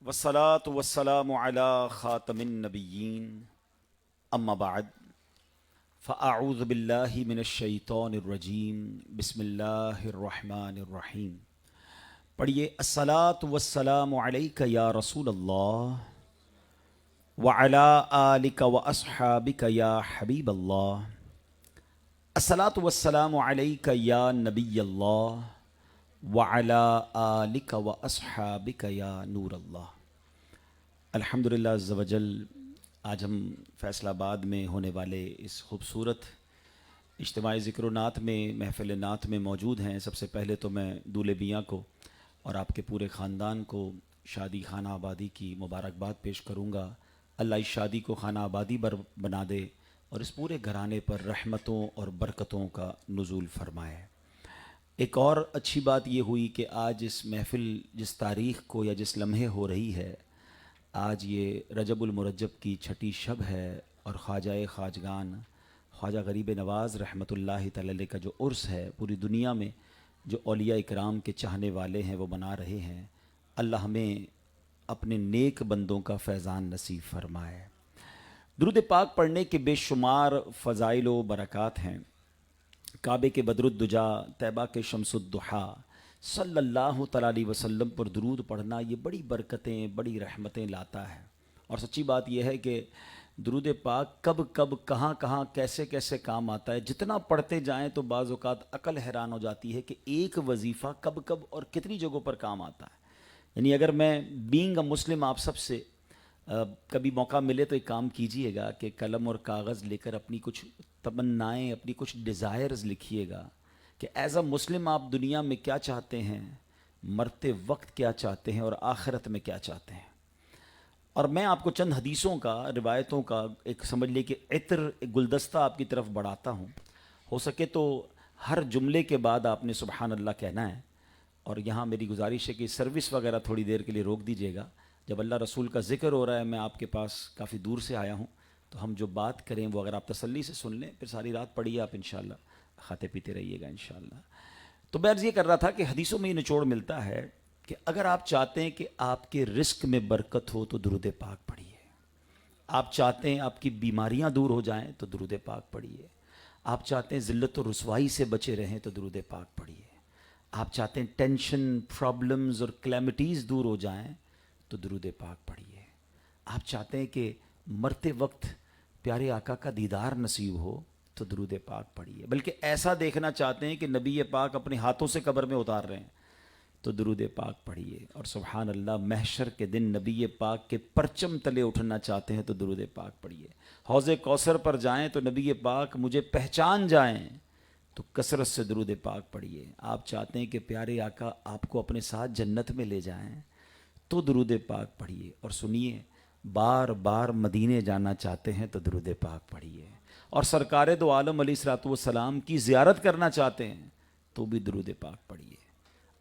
والصلاة والسلام على خاتم النبيين اما بعد فاعوذ باللہ من الشیطان الرجیم بسم اللہ الرحمن الرحیم. پڑھیے الصلاة والسلام علیک یا رسول اللہ وعلی آلک واصحابک یا حبیب اللہ. الصلاة والسلام علیک یا نبی اللہ وعلی آلک واصحابک یا نور اللہ. الحمدللہ عز و جل آج ہم فیصل آباد میں ہونے والے اس خوبصورت اجتماعی ذکر و نعت میں محفل نعت میں موجود ہیں. سب سے پہلے تو میں دولے میاں کو اور آپ کے پورے خاندان کو شادی خانہ آبادی کی مبارکباد پیش کروں گا. اللہ اس شادی کو خانہ آبادی بنا دے اور اس پورے گھرانے پر رحمتوں اور برکتوں کا نزول فرمائے. ایک اور اچھی بات یہ ہوئی کہ آج اس محفل جس تاریخ کو یا جس لمحے ہو رہی ہے، آج یہ رجب المرجب کی چھٹی شب ہے اور خواجہ خواجگان خواجہ غریب نواز رحمۃ اللہ تعالی علیہ کا جو عرس ہے، پوری دنیا میں جو اولیاء اکرام کے چاہنے والے ہیں وہ منا رہے ہیں. اللہ ہمیں اپنے نیک بندوں کا فیضان نصیب فرمائے. درود پاک پڑھنے کے بے شمار فضائل و برکات ہیں. کعبے کے بدر الدجا، طیبہ کے شمس الضحیٰ صلی اللہ تعالیٰ علیہ وسلم پر درود پڑھنا یہ بڑی برکتیں بڑی رحمتیں لاتا ہے. اور سچی بات یہ ہے کہ درود پاک کب کب کہاں کہاں کیسے کیسے کام آتا ہے. جتنا پڑھتے جائیں تو بعض اوقات عقل حیران ہو جاتی ہے کہ ایک وظیفہ کب کب اور کتنی جگہوں پر کام آتا ہے. یعنی اگر میں بینگ اے مسلم آپ سب سے کبھی موقع ملے تو ایک کام کیجئے گا کہ قلم اور کاغذ لے کر اپنی کچھ تمنائیں اپنی کچھ ڈیزائرز لکھیے گا کہ ایز اے مسلم آپ دنیا میں کیا چاہتے ہیں، مرتے وقت کیا چاہتے ہیں اور آخرت میں کیا چاہتے ہیں. اور میں آپ کو چند حدیثوں کا روایتوں کا ایک سمجھ لے کہ عطر ایک گلدستہ آپ کی طرف بڑھاتا ہوں. ہو سکے تو ہر جملے کے بعد آپ نے سبحان اللہ کہنا ہے. اور یہاں میری گزارش ہے کہ سروس وغیرہ تھوڑی دیر کے لیے روک دیجیے گا. جب اللہ رسول کا ذکر ہو رہا ہے، میں آپ کے پاس کافی دور سے آیا ہوں، تو ہم جو بات کریں وہ اگر آپ تسلی سے سن لیں پھر ساری رات پڑھیے آپ انشاءاللہ، کھاتے پیتے رہیے گا انشاءاللہ. تو میں عرض یہ کر رہا تھا کہ حدیثوں میں یہ نچوڑ ملتا ہے کہ اگر آپ چاہتے ہیں کہ آپ کے رزق میں برکت ہو تو درود پاک پڑھیے. آپ چاہتے ہیں آپ کی بیماریاں دور ہو جائیں تو درود پاک پڑھیے. آپ چاہتے ہیں ذلت و رسوائی سے بچے رہیں تو درود پاک پڑھیے. آپ چاہتے ہیں ٹینشن پرابلمز اور کلیمٹیز دور ہو جائیں تو درود پاک پڑھیے. آپ چاہتے ہیں کہ مرتے وقت پیارے آقا کا دیدار نصیب ہو تو درود پاک پڑھیے. بلکہ ایسا دیکھنا چاہتے ہیں کہ نبی پاک اپنے ہاتھوں سے قبر میں اتار رہے ہیں تو درود پاک پڑھیے. اور سبحان اللہ محشر کے دن نبی پاک کے پرچم تلے اٹھنا چاہتے ہیں تو درود پاک پڑھیے. حوض کوثر پر جائیں تو نبی پاک مجھے پہچان جائیں تو کثرت سے درود پاک پڑھیے. آپ چاہتے ہیں کہ پیارے آقا آپ کو اپنے ساتھ جنت میں لے جائیں تو درود پاک پڑھیے. اور سنیے، بار بار مدینے جانا چاہتے ہیں تو درود پاک پڑھیے. اور سرکار دو عالم علیہ الصلوۃ والسلام کی زیارت کرنا چاہتے ہیں تو بھی درود پاک پڑھیے.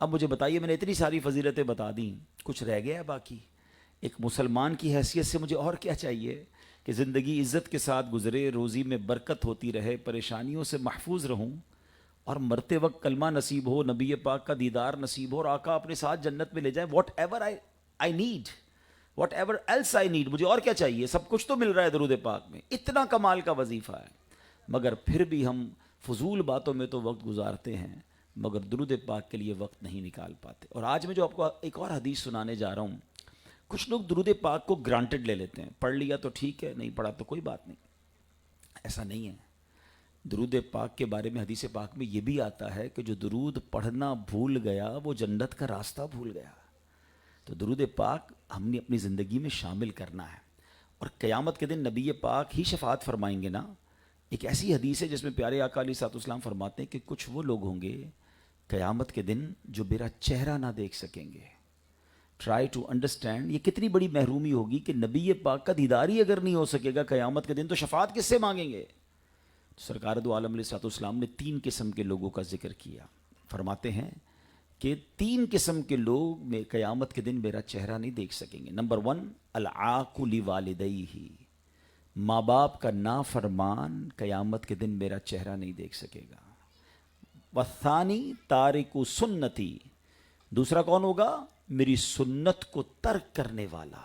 اب مجھے بتائیے، میں نے اتنی ساری فضیلتیں بتا دیں، کچھ رہ گیا ہے باقی؟ ایک مسلمان کی حیثیت سے مجھے اور کیا چاہیے کہ زندگی عزت کے ساتھ گزرے، روزی میں برکت ہوتی رہے، پریشانیوں سے محفوظ رہوں اور مرتے وقت کلمہ نصیب ہو، نبی پاک کا دیدار نصیب ہو اور آقا اپنے ساتھ جنت میں لے جائیں. Whatever I need, whatever else I need, مجھے اور کیا چاہیے؟ سب کچھ تو مل رہا ہے درود پاک میں. اتنا کمال کا وظیفہ ہے. مگر پھر بھی ہم فضول باتوں میں تو وقت گزارتے ہیں مگر درود پاک کے لیے وقت نہیں نکال پاتے. اور آج میں جو آپ کو ایک اور حدیث سنانے جا رہا ہوں، کچھ لوگ درود پاک کو گرانٹڈ لے لیتے ہیں، پڑھ لیا تو ٹھیک ہے، نہیں پڑھا تو کوئی بات نہیں. ایسا نہیں ہے. درود پاک کے بارے میں حدیث پاک میں یہ بھی آتا ہے کہ جو درود پڑھنا بھول گیا وہ جنت کا راستہ بھول گیا. تو درود پاک ہم نے اپنی زندگی میں شامل کرنا ہے. اور قیامت کے دن نبی پاک ہی شفاعت فرمائیں گے نا. ایک ایسی حدیث ہے جس میں پیارے آقا علیہ الصلوۃ والسلام فرماتے ہیں کہ کچھ وہ لوگ ہوں گے قیامت کے دن جو میرا چہرہ نہ دیکھ سکیں گے. ٹرائی ٹو انڈرسٹینڈ، یہ کتنی بڑی محرومی ہوگی کہ نبی پاک کا دیدار ہی اگر نہیں ہو سکے گا قیامت کے دن تو شفاعت کس سے مانگیں گے؟ سرکار دو عالم علیہ الصلوۃ والسلام نے 3 قسم کے لوگوں کا ذکر کیا. فرماتے ہیں کہ 3 قسم کے لوگ میں قیامت کے دن میرا چہرہ نہیں دیکھ سکیں گے. نمبر 1، العاق لوالدیہ، ماں باپ کا نافرمان قیامت کے دن میرا چہرہ نہیں دیکھ سکے گا. والثانی تارک سنتی، دوسرا کون ہوگا؟ میری سنت کو ترک کرنے والا.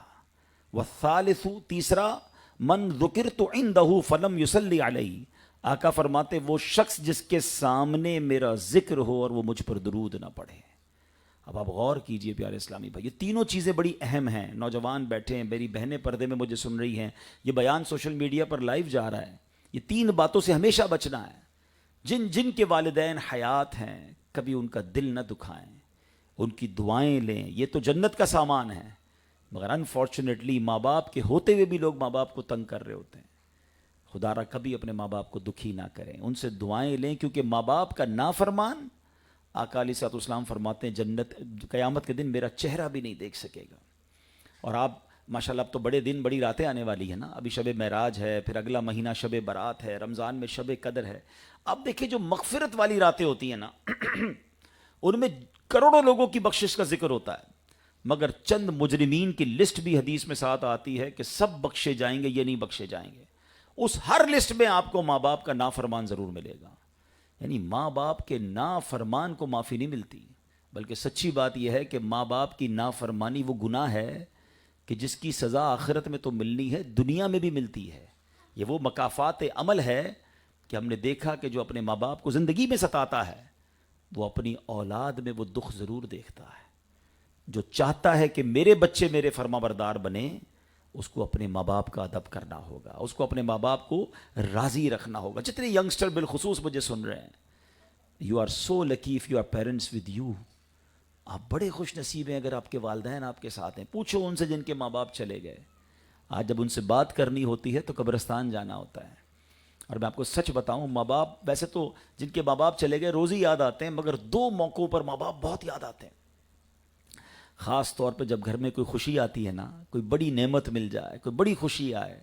والثالث تیسرا من ذکرت عندہ فلم یصلی علیہ. آقا فرماتے وہ شخص جس کے سامنے میرا ذکر ہو اور وہ مجھ پر درود نہ پڑھے. اب آپ غور کیجئے پیارے اسلامی بھائی، یہ تینوں چیزیں بڑی اہم ہیں. نوجوان بیٹھے ہیں، میری بہنیں پردے میں مجھے سن رہی ہیں، یہ بیان سوشل میڈیا پر لائیو جا رہا ہے. یہ تین باتوں سے ہمیشہ بچنا ہے. جن جن کے والدین حیات ہیں کبھی ان کا دل نہ دکھائیں، ان کی دعائیں لیں. یہ تو جنت کا سامان ہے، مگر انفارچونیٹلی ماں باپ کے ہوتے ہوئے بھی لوگ ماں باپ کو تنگ کر رہے ہوتے ہیں. خدا را کبھی اپنے ماں باپ کو دکھی نہ کریں، ان سے دعائیں لیں، کیونکہ ماں باپ کا نافرمان آقا علیہ الصلوۃ والسلام فرماتے ہیں جنت قیامت کے دن میرا چہرہ بھی نہیں دیکھ سکے گا. اور آپ ماشاءاللہ اب تو بڑے دن بڑی راتیں آنے والی ہیں نا. ابھی شب معراج ہے، پھر اگلا مہینہ شب برات ہے، رمضان میں شب قدر ہے. اب دیکھیں جو مغفرت والی راتیں ہوتی ہیں نا ان میں کروڑوں لوگوں کی بخشش کا ذکر ہوتا ہے، مگر چند مجرمین کی لسٹ بھی حدیث میں ساتھ آتی ہے کہ سب بخشے جائیں گے، یہ نہیں بخشے جائیں گے. اس ہر لسٹ میں آپ کو ماں باپ کا نافرمان ضرور ملے گا. یعنی ماں باپ کے نافرمان کو معافی نہیں ملتی، بلکہ سچی بات یہ ہے کہ ماں باپ کی نافرمانی وہ گناہ ہے کہ جس کی سزا آخرت میں تو ملنی ہے، دنیا میں بھی ملتی ہے. یہ وہ مکافات عمل ہے کہ ہم نے دیکھا کہ جو اپنے ماں باپ کو زندگی میں ستاتا ہے وہ اپنی اولاد میں وہ دکھ ضرور دیکھتا ہے. جو چاہتا ہے کہ میرے بچے میرے فرما بردار بنے، اس کو اپنے ماں باپ کا ادب کرنا ہوگا، اس کو اپنے ماں باپ کو راضی رکھنا ہوگا. جتنے ینگسٹر بالخصوص مجھے سن رہے ہیں، you are so lucky if you are parents with you. آپ بڑے خوش نصیب ہیں اگر آپ کے والدین آپ کے ساتھ ہیں. پوچھو ان سے جن کے ماں باپ چلے گئے. آج جب ان سے بات کرنی ہوتی ہے تو قبرستان جانا ہوتا ہے. اور میں آپ کو سچ بتاؤں، ماں باپ ویسے تو جن کے ماں باپ چلے گئے روز ہی یاد آتے ہیں، مگر دو موقعوں پر ماں باپ بہت یاد آتے ہیں. خاص طور پہ جب گھر میں کوئی خوشی آتی ہے نا، کوئی بڑی نعمت مل جائے، کوئی بڑی خوشی آئے،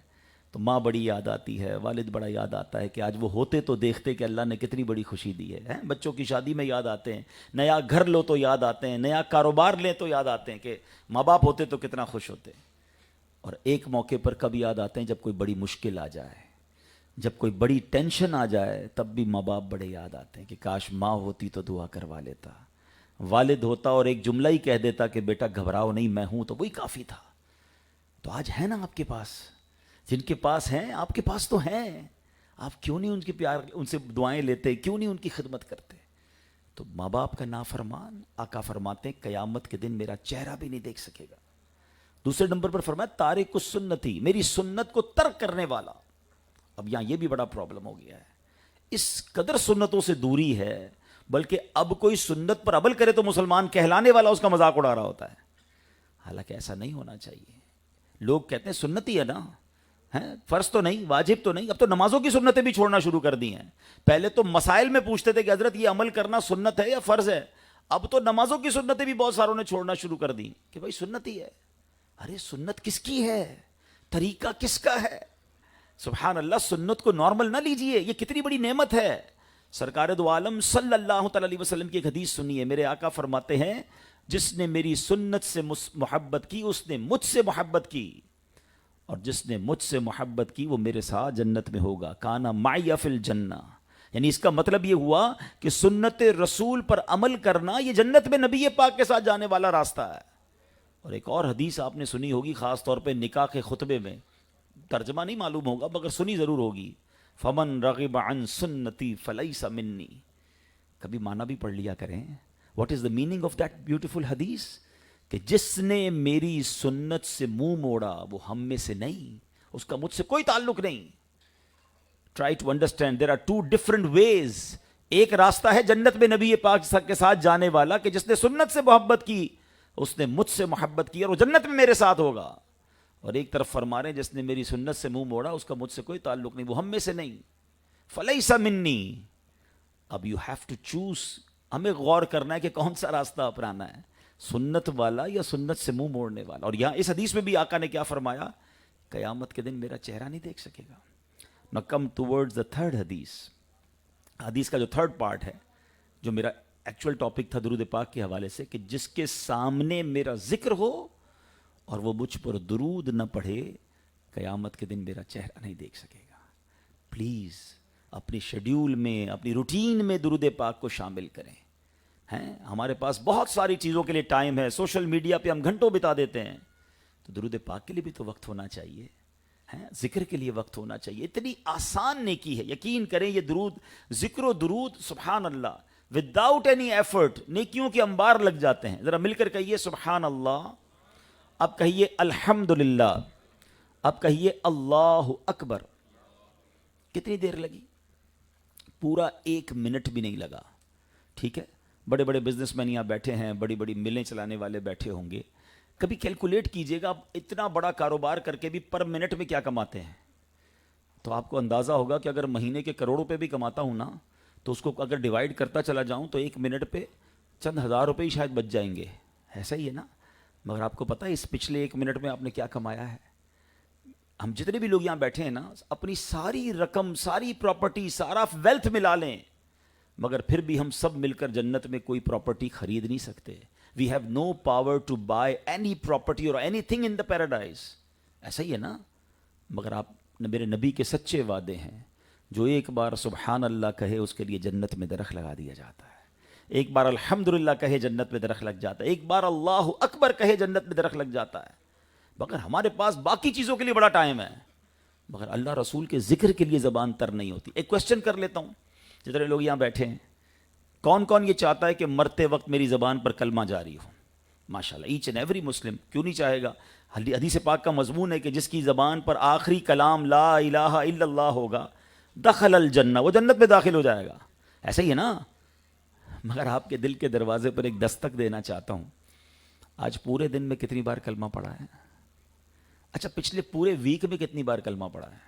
تو ماں بڑی یاد آتی ہے، والد بڑا یاد آتا ہے کہ آج وہ ہوتے تو دیکھتے کہ اللہ نے کتنی بڑی خوشی دی ہے. بچوں کی شادی میں یاد آتے ہیں، نیا گھر لو تو یاد آتے ہیں، نیا کاروبار لیں تو یاد آتے ہیں کہ ماں باپ ہوتے تو کتنا خوش ہوتے. اور ایک موقع پر کب یاد آتے ہیں؟ جب کوئی بڑی مشکل آ جائے، جب کوئی بڑی ٹینشن آ جائے، تب بھی ماں باپ بڑے یاد آتے ہیں کہ کاش ماں ہوتی تو دعا کروا لیتا، والد ہوتا اور ایک جملہ ہی کہہ دیتا کہ بیٹا گھبراؤ نہیں، میں ہوں، تو وہی کافی تھا. تو آج ہے نا آپ کے پاس، جن کے پاس ہیں آپ کے پاس تو ہیں، آپ کیوں نہیں ان کے پیار، ان سے دعائیں لیتے، کیوں نہیں ان کی خدمت کرتے؟ تو ماں باپ کا نافرمان آقا فرماتے ہیں قیامت کے دن میرا چہرہ بھی نہیں دیکھ سکے گا. دوسرے نمبر پر فرمایا تارک السنتی، میری سنت کو ترک کرنے والا. اب یہاں یہ بھی بڑا پرابلم ہو گیا ہے، اس قدر سنتوں سے دوری ہے، بلکہ اب کوئی سنت پر عمل کرے تو مسلمان کہلانے والا اس کا مذاق اڑا رہا ہوتا ہے. حالانکہ ایسا نہیں ہونا چاہیے. لوگ کہتے ہیں سنتی ہے نا، فرض تو نہیں، واجب تو نہیں. اب تو نمازوں کی سنتیں بھی چھوڑنا شروع کر دی ہیں. پہلے تو مسائل میں پوچھتے تھے کہ حضرت یہ عمل کرنا سنت ہے یا فرض ہے. اب تو نمازوں کی سنتیں بھی بہت ساروں نے چھوڑنا شروع کر دی کہ بھائی سنتی ہے. ارے سنت کس کی ہے؟ طریقہ کس کا ہے؟ سبحان اللہ، سنت کو نارمل نہ لیجئے، یہ کتنی بڑی نعمت ہے. سرکار دو عالم صلی اللہ تعالی علیہ وسلم کی ایک حدیث سنیے. میرے آقا فرماتے ہیں جس نے میری سنت سے محبت کی اس نے مجھ سے محبت کی، اور جس نے مجھ سے محبت کی وہ میرے ساتھ جنت میں ہوگا. کانا معی فی الجنہ. یعنی اس کا مطلب یہ ہوا کہ سنت رسول پر عمل کرنا یہ جنت میں نبی پاک کے ساتھ جانے والا راستہ ہے. اور ایک اور حدیث آپ نے سنی ہوگی، خاص طور پہ نکاح کے خطبے میں، ترجمہ نہیں معلوم ہوگا مگر سنی ضرور ہوگی، فمن رغب عن سنتی فلیس منی. کبھی معنی بھی پڑھ لیا کریں. What is the meaning of that beautiful حدیث؟ کہ جس نے میری سنت سے منہ موڑا وہ ہم میں سے نہیں، اس کا مجھ سے کوئی تعلق نہیں. Try to understand, there are two different ways. ایک راستہ ہے جنت میں نبی پاک کے ساتھ جانے والا کہ جس نے سنت سے محبت کی اس نے مجھ سے محبت کی اور وہ جنت میں میرے ساتھ ہوگا. اور ایک طرف فرما رہے ہیں جس نے میری سنت سے منہ موڑا اس کا مجھ سے کوئی تعلق نہیں، وہ ہم میں سے نہیں. فلیس منی. اب یو ہیو ٹو چوز. ہمیں غور کرنا ہے کہ کون سا راستہ اپنانا ہے، سنت والا یا سنت سے منہ موڑنے والا. اور یہاں اس حدیث میں بھی آقا نے کیا فرمایا؟ قیامت کے دن میرا چہرہ نہیں دیکھ سکے گا. Now come towards the third حدیث. حدیث کا جو تھرڈ پارٹ ہے، جو میرا ایکچوئل ٹاپک تھا درود پاک کے حوالے سے، کہ جس کے سامنے میرا ذکر ہو اور وہ مجھ پر درود نہ پڑھے، قیامت کے دن میرا چہرہ نہیں دیکھ سکے گا. پلیز اپنی شیڈیول میں، اپنی روٹین میں درود پاک کو شامل کریں. ہیں ہمارے پاس بہت ساری چیزوں کے لیے ٹائم ہے، سوشل میڈیا پہ ہم گھنٹوں بتا دیتے ہیں، تو درود پاک کے لیے بھی تو وقت ہونا چاہیے، ہیں ذکر کے لیے وقت ہونا چاہیے۔ اتنی آسان نیکی ہے، یقین کریں یہ درود، ذکر و درود سبحان اللہ وداؤٹ اینی ایفرٹ نیکیوں کے انبار لگ جاتے ہیں۔ ذرا مل کر کہیے سبحان اللہ، اب کہیے الحمدللہ، اب کہیے اللہ اکبر۔ کتنی دیر لگی؟ پورا 1 منٹ بھی نہیں لگا، ٹھیک ہے۔ بڑے بڑے بزنس مین یہاں بیٹھے ہیں، بڑی بڑی ملیں چلانے والے بیٹھے ہوں گے، کبھی کیلکولیٹ کیجئے گا اتنا بڑا کاروبار کر کے بھی پر منٹ میں کیا کماتے ہیں، تو آپ کو اندازہ ہوگا کہ اگر مہینے کے کروڑ روپے بھی کماتا ہوں نا، تو اس کو اگر ڈیوائیڈ کرتا چلا جاؤں تو 1 منٹ پہ چند ہزار روپے ہی شاید بچ جائیں گے، ایسا ہی ہے نا۔ مگر آپ کو پتہ ہے اس پچھلے 1 منٹ میں آپ نے کیا کمایا ہے؟ ہم جتنے بھی لوگ یہاں بیٹھے ہیں نا، اپنی ساری رقم، ساری پراپرٹی، سارا ویلتھ ملا لیں، مگر پھر بھی ہم سب مل کر جنت میں کوئی پراپرٹی خرید نہیں سکتے۔ We have no power to buy any property اور anything in the paradise, ایسا ہی ہے نا۔ مگر آپ میرے نبی کے سچے وعدے ہیں، جو ایک بار سبحان اللہ کہے اس کے لیے جنت میں درخت لگا دیا جاتا ہے، ایک بار الحمدللہ کہے جنت میں درخت لگ جاتا ہے، ایک بار اللہ اکبر کہے جنت میں درخت لگ جاتا ہے۔ مگر ہمارے پاس باقی چیزوں کے لیے بڑا ٹائم ہے، مگر اللہ رسول کے ذکر کے لیے زبان تر نہیں ہوتی۔ ایک کوشچن کر لیتا ہوں، جتنے لوگ یہاں بیٹھے ہیں، کون کون یہ چاہتا ہے کہ مرتے وقت میری زبان پر کلمہ جاری ہو؟ ماشاءاللہ ایچ اینڈ ایوری مسلم، کیوں نہیں چاہے گا؟ حدیث پاک کا مضمون ہے کہ جس کی زبان پر آخری کلام لا الہ الا اللہ ہوگا دخل الجنہ، وہ جنت میں داخل ہو جائے گا، ایسا ہی ہے نا۔ مگر آپ کے دل کے دروازے پر ایک دستک دینا چاہتا ہوں، آج پورے دن میں کتنی بار کلمہ پڑھا ہے؟ اچھا پچھلے پورے ویک میں کتنی بار کلمہ پڑھا ہے؟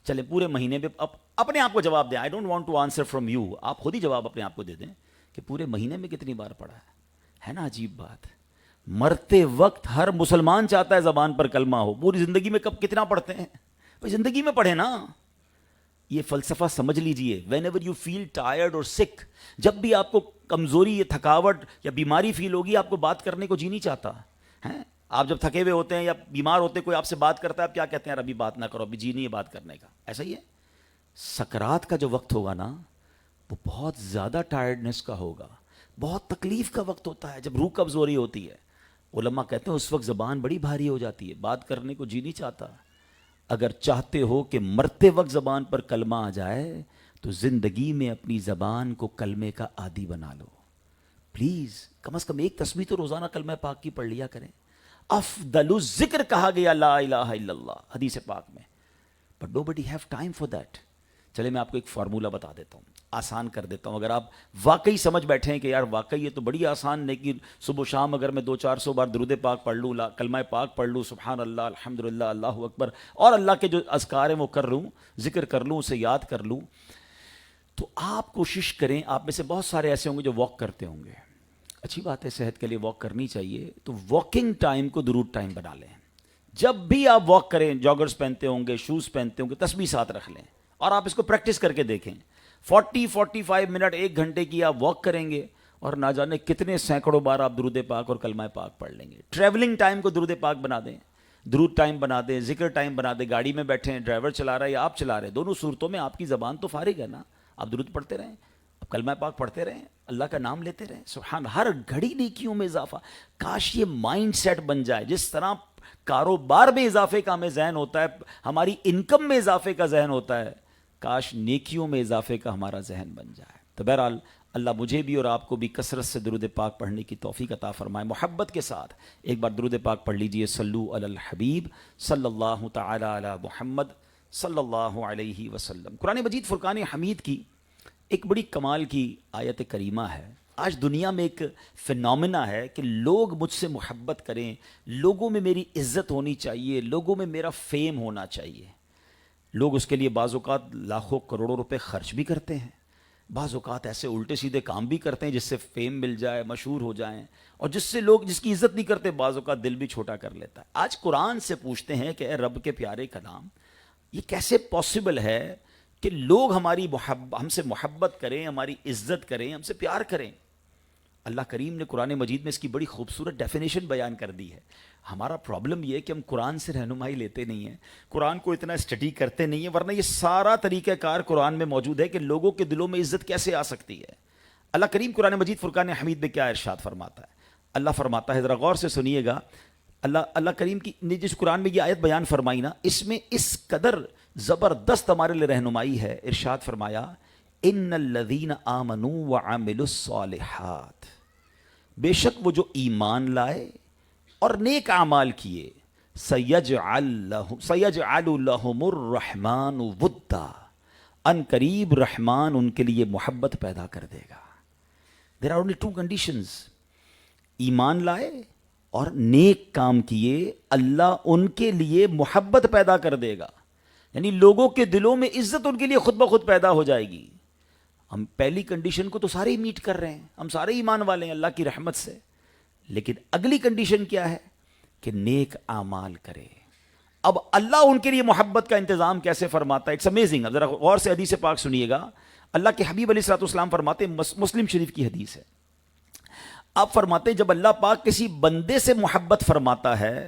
چلے پورے مہینے میں اپنے آپ کو جواب دیں، I don't want to answer from you, آپ خود ہی جواب اپنے آپ کو دے دیں کہ پورے مہینے میں کتنی بار پڑھا ہے نا؟ عجیب بات، مرتے وقت ہر مسلمان چاہتا ہے زبان پر کلمہ ہو، پوری زندگی میں کب کتنا پڑھتے ہیں؟ بھائی زندگی میں پڑھیں نا۔ یہ فلسفہ سمجھ لیجئے، whenever you feel tired اور سک، جب بھی آپ کو کمزوری یا تھکاوٹ یا بیماری فیل ہوگی، آپ کو بات کرنے کو جی نہیں چاہتا ہے۔ آپ جب تھکے ہوئے ہوتے ہیں یا بیمار ہوتے ہیں، کوئی آپ سے بات کرتا ہے، آپ کیا کہتے ہیں؟ ابھی بات نہ کرو، ابھی جی نہیں ہے بات کرنے کا، ایسا ہی ہے۔ سکرات کا جو وقت ہوگا نا، وہ بہت زیادہ ٹائرڈنس کا ہوگا، بہت تکلیف کا وقت ہوتا ہے، جب روح قبض ہو رہی ہوتی ہے۔ علماء کہتے ہیں اس وقت زبان بڑی بھاری ہو جاتی ہے، بات کرنے کو جی نہیں چاہتا۔ اگر چاہتے ہو کہ مرتے وقت زبان پر کلمہ آ جائے تو زندگی میں اپنی زبان کو کلمے کا عادی بنا لو، پلیز۔ کم از کم ایک تسبیح تو روزانہ کلمہ پاک کی پڑھ لیا کریں۔ افضل الذکر کہا گیا لا الہ الا اللہ حدیث پاک میں، but nobody have time for that۔ چلے میں آپ کو ایک فارمولہ بتا دیتا ہوں، آسان کر دیتا ہوں۔ اگر آپ واقعی سمجھ بیٹھے ہیں کہ یار واقعی یہ تو بڑی آسان ہے کہ صبح و شام اگر میں 200-400 بار درود پاک پڑھ لوں، کلمہ پاک پڑھ لوں، سبحان اللہ، الحمدللہ، اللہ اکبر، اور اللہ کے جو اذکار ہیں وہ کر لوں، ذکر کر لوں، اسے یاد کر لوں، تو آپ کوشش کریں۔ آپ میں سے بہت سارے ایسے ہوں گے جو واک کرتے ہوں گے، اچھی بات ہے، صحت کے لیے واک کرنی چاہیے، تو واکنگ ٹائم کو درود ٹائم بنا لیں۔ جب بھی آپ واک کریں، جاگرز پہنتے ہوں گے، شوز پہنتے ہوں گے، تسبیح ساتھ رکھ لیں، اور آپ اس کو پریکٹس کر کے دیکھیں۔ 40-45 منٹ، 1 گھنٹے کی آپ واک کریں گے، اور نہ جانے کتنے سینکڑوں بار آپ درود پاک اور کلمہ پاک پڑھ لیں گے۔ ٹریولنگ ٹائم کو درود پاک بنا دیں، درود ٹائم بنا دیں، ذکر ٹائم بنا دیں۔ گاڑی میں بیٹھے ہیں، ڈرائیور چلا رہا ہے یا آپ چلا رہے ہیں، دونوں صورتوں میں آپ کی زبان تو فارغ ہے نا، آپ درود پڑھتے رہیں، آپ کلمہ پاک پڑھتے رہیں، اللہ کا نام لیتے رہیں، سبحان۔ ہر گھڑی نیکیوں میں اضافہ۔ کاش یہ مائنڈ سیٹ بن جائے، جس طرح کاروبار میں اضافے کا ہمیں ذہن ہوتا ہے، ہماری انکم میں اضافے کا ذہن ہوتا ہے، کاش نیکیوں میں اضافے کا ہمارا ذہن بن جائے۔ تو بہرحال اللہ مجھے بھی اور آپ کو بھی کثرت سے درود پاک پڑھنے کی توفیق عطا فرمائے۔ محبت کے ساتھ ایک بار درود پاک پڑھ لیجئے، صلو علی الحبیب صلی اللہ تعالی علی محمد صلی اللہ علیہ وسلم۔ قرآن مجید فرقان حمید کی ایک بڑی کمال کی آیت کریمہ ہے۔ آج دنیا میں ایک فینومینا ہے کہ لوگ مجھ سے محبت کریں، لوگوں میں میری عزت ہونی چاہیے، لوگوں میں میرا فیم ہونا چاہیے۔ لوگ اس کے لیے بعض اوقات لاکھوں کروڑوں روپے خرچ بھی کرتے ہیں، بعض اوقات ایسے الٹے سیدھے کام بھی کرتے ہیں جس سے فیم مل جائے، مشہور ہو جائیں، اور جس سے لوگ جس کی عزت نہیں کرتے، بعض اوقات دل بھی چھوٹا کر لیتا ہے۔ آج قرآن سے پوچھتے ہیں کہ اے رب کے پیارے کلام، یہ کیسے پاسبل ہے کہ لوگ ہم سے محبت کریں، ہماری عزت کریں، ہم سے پیار کریں؟ اللہ کریم نے قرآن مجید میں اس کی بڑی خوبصورت ڈیفینیشن بیان کر دی ہے۔ ہمارا پرابلم یہ ہے کہ ہم قرآن سے رہنمائی لیتے نہیں ہیں، قرآن کو اتنا اسٹڈی کرتے نہیں ہیں، ورنہ یہ سارا طریقہ کار قرآن میں موجود ہے کہ لوگوں کے دلوں میں عزت کیسے آ سکتی ہے۔ اللہ کریم قرآن مجید فرقان حمید میں کیا ارشاد فرماتا ہے؟ اللہ فرماتا ہے، ذرا غور سے سنیے گا، اللہ کریم کی نے جس قرآن میں یہ آیت بیان فرمائی نا، اس میں اس قدر زبردست ہمارے لیے رہنمائی ہے. ارشاد فرمایا ان الذین آمنوا وعملوا الصالحات، بے شک وہ جو ایمان لائے اور نیک اعمال کیے، سیجعل لہم الرحمن ودا، ان قریب رحمان ان کے لیے محبت پیدا کر دے گا. There are only two conditions, ایمان لائے اور نیک کام کیے، اللہ ان کے لیے محبت پیدا کر دے گا، یعنی لوگوں کے دلوں میں عزت ان کے لیے خود بخود پیدا ہو جائے گی. ہم پہلی کنڈیشن کو تو سارے ہی میٹ کر رہے ہیں، ہم سارے ایمان والے ہیں اللہ کی رحمت سے، لیکن اگلی کنڈیشن کیا ہے کہ نیک اعمال کرے. اب اللہ ان کے لیے محبت کا انتظام کیسے فرماتا ہے؟ It's amazing. اب ذرا غور سے حدیث پاک سنیے گا. اللہ کے حبیب علیہ الصلوۃ والسلام فرماتے ہیں، مسلم شریف کی حدیث ہے، آپ فرماتے ہیں جب اللہ پاک کسی بندے سے محبت فرماتا ہے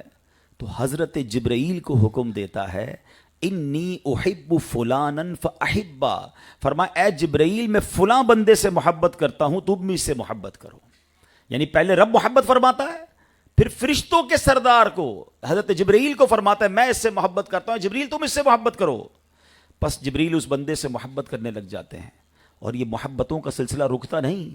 تو حضرت جبرائیل کو حکم دیتا ہے، انی احب فلانا فاحبا، فرمایا اے جبرائیل میں فلاں بندے سے محبت کرتا ہوں، تم بھی اس سے محبت کرو. یعنی پہلے رب محبت فرماتا ہے، پھر فرشتوں کے سردار کو حضرت جبرائیل کو فرماتا ہے میں اس سے محبت کرتا ہوں، جبرائیل تم اس سے محبت کرو. پس جبرائیل اس بندے سے محبت کرنے لگ جاتے ہیں، اور یہ محبتوں کا سلسلہ رکتا نہیں.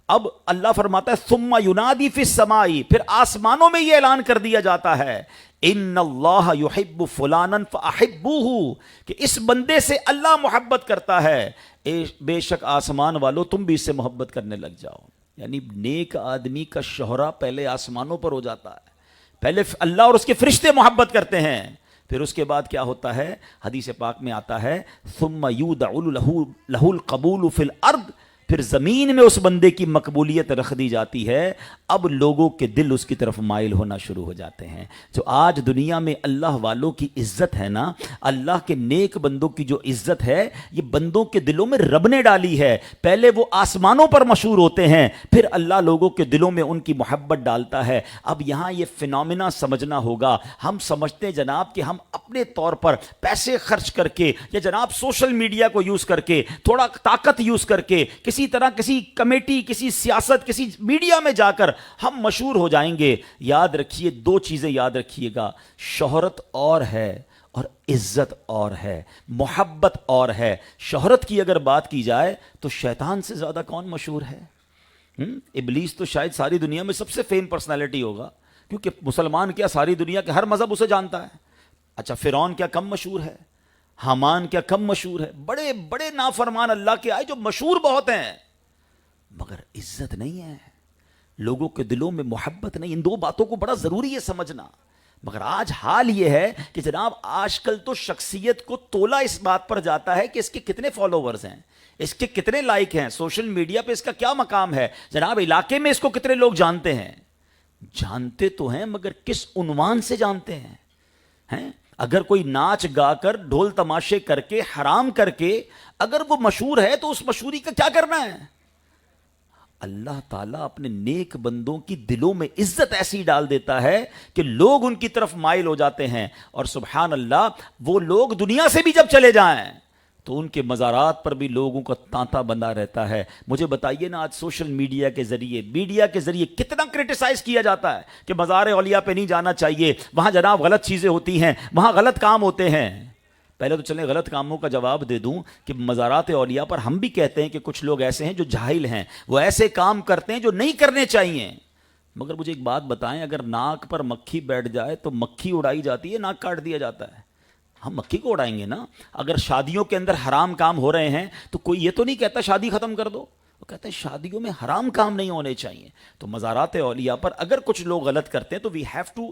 اب اللہ فرماتا ہے ثم ینادی فی السماء، پھر آسمانوں میں یہ اعلان کر دیا جاتا ہے ان اللہ یحب فلانا فاحبوہ، کہ اس بندے سے اللہ محبت کرتا ہے، بے شک آسمان والو تم بھی اس سے محبت کرنے لگ جاؤ. یعنی نیک آدمی کا شہرہ پہلے آسمانوں پر ہو جاتا ہے، پہلے اللہ اور اس کے فرشتے محبت کرتے ہیں، پھر اس کے بعد کیا ہوتا ہے؟ حدیث پاک میں آتا ہے ثم یودع لہ القبول فی الارض، پھر زمین میں اس بندے کی مقبولیت رکھ دی جاتی ہے. اب لوگوں کے دل اس کی طرف مائل ہونا شروع ہو جاتے ہیں. جو آج دنیا میں اللہ والوں کی عزت ہے نا، اللہ کے نیک بندوں کی جو عزت ہے، یہ بندوں کے دلوں میں رب نے ڈالی ہے. پہلے وہ آسمانوں پر مشہور ہوتے ہیں، پھر اللہ لوگوں کے دلوں میں ان کی محبت ڈالتا ہے. اب یہاں یہ فینومینا سمجھنا ہوگا. ہم سمجھتے ہیں جناب کہ ہم اپنے طور پر پیسے خرچ کر کے یا جناب سوشل میڈیا کو یوز کر کے، تھوڑا طاقت یوز کر کے، کسی طرح کسی کمیٹی، کسی سیاست، کسی میڈیا میں جا کر ہم مشہور ہو جائیں گے. یاد رکھیے دو چیزیں یاد رکھیے گا، شہرت اور ہے اور عزت اور ہے، محبت اور ہے. شہرت کی اگر بات کی جائے تو شیطان سے زیادہ کون مشہور ہے؟ ابلیس تو شاید ساری دنیا میں سب سے فیم پرسنالٹی ہوگا، کیونکہ مسلمان کیا ساری دنیا کے ہر مذہب اسے جانتا ہے. اچھا فرعون کیا کم مشہور ہے؟ حامان کیا کم مشہور ہے؟ بڑے بڑے نافرمان اللہ کے آئے جو مشہور بہت ہیں، مگر عزت نہیں ہے، لوگوں کے دلوں میں محبت نہیں. ان دو باتوں کو بڑا ضروری ہے سمجھنا. مگر آج حال یہ ہے کہ جناب آج کل تو شخصیت کو تولا اس بات پر جاتا ہے کہ اس کے کتنے فالوورز ہیں، اس کے کتنے لائک ہیں، سوشل میڈیا پہ اس کا کیا مقام ہے، جناب علاقے میں اس کو کتنے لوگ جانتے ہیں. جانتے تو ہیں مگر کس عنوان سے جانتے ہیں؟ اگر کوئی ناچ گا کر، ڈھول تماشے کر کے، حرام کر کے اگر وہ مشہور ہے تو اس مشہوری کا کیا کرنا ہے؟ اللہ تعالیٰ اپنے نیک بندوں کی دلوں میں عزت ایسی ڈال دیتا ہے کہ لوگ ان کی طرف مائل ہو جاتے ہیں. اور سبحان اللہ وہ لوگ دنیا سے بھی جب چلے جائیں تو ان کے مزارات پر بھی لوگوں کا تانتا بندہ رہتا ہے. مجھے بتائیے نا آج سوشل میڈیا کے ذریعے کتنا کرٹیسائز کیا جاتا ہے کہ مزار اولیاء پہ نہیں جانا چاہیے، وہاں جناب غلط چیزیں ہوتی ہیں، وہاں غلط کام ہوتے ہیں. پہلے تو چلیں غلط کاموں کا جواب دے دوں کہ مزارات اولیاء پر ہم بھی کہتے ہیں کہ کچھ لوگ ایسے ہیں جو جاہل ہیں، وہ ایسے کام کرتے ہیں جو نہیں کرنے چاہیے. مگر مجھے ایک بات بتائیں، اگر ناک پر مکھی بیٹھ جائے تو مکھی اڑائی جاتی ہے، ناک کاٹ دیا جاتا ہے؟ ہم مکھی کو اڑائیں گے نا. اگر شادیوں کے اندر حرام کام ہو رہے ہیں تو کوئی یہ تو نہیں کہتا شادی ختم کر دو، وہ کہتے ہیں شادیوں میں حرام کام نہیں ہونے چاہیے. تو مزارات اولیاء پر اگر کچھ لوگ غلط کرتے ہیں تو we have to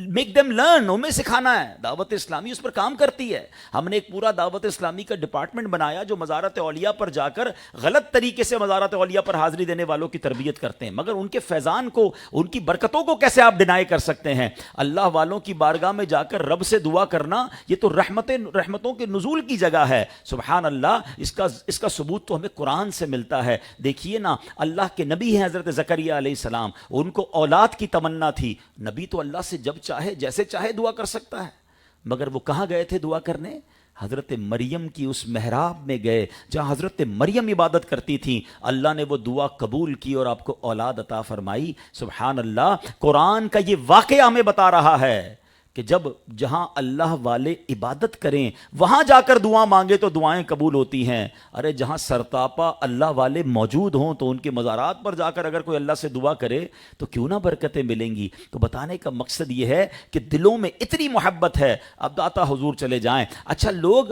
make them learn, انہیں سکھانا ہے. دعوت اسلامی اس پر کام کرتی ہے. ہم نے ایک پورا دعوت اسلامی کا ڈپارٹمنٹ بنایا جو مزارات اولیاء پر جا کر غلط طریقے سے مزارات اولیاء پر حاضری دینے والوں کی تربیت کرتے ہیں. مگر ان کے فیضان کو، ان کی برکتوں کو کیسے آپ ڈینائی کر سکتے ہیں؟ اللہ والوں کی بارگاہ میں جا کر رب سے دعا کرنا یہ تو رحمتوں کے نزول کی جگہ ہے. سبحان اللہ، اس کا ثبوت تو ہمیں قرآن سے ملتا ہے. دیکھیے نا اللہ کے نبی ہیں حضرت زکریا علیہ السلام، ان کو اولاد کی تمنا تھی. نبی تو اللہ سے جب چاہے جیسے چاہے دعا کر سکتا ہے، مگر وہ کہاں گئے تھے دعا کرنے؟ حضرت مریم کی اس محراب میں گئے جہاں حضرت مریم عبادت کرتی تھیں، اللہ نے وہ دعا قبول کی اور آپ کو اولاد عطا فرمائی۔ سبحان اللہ، قرآن کا یہ واقعہ ہمیں بتا رہا ہے کہ جب جہاں اللہ والے عبادت کریں وہاں جا کر دعا مانگے تو دعائیں قبول ہوتی ہیں۔ ارے جہاں سرتاپا اللہ والے موجود ہوں تو ان کے مزارات پر جا کر اگر کوئی اللہ سے دعا کرے تو کیوں نہ برکتیں ملیں گی۔ تو بتانے کا مقصد یہ ہے کہ دلوں میں اتنی محبت ہے۔ اب داتا حضور چلے جائیں، اچھا لوگ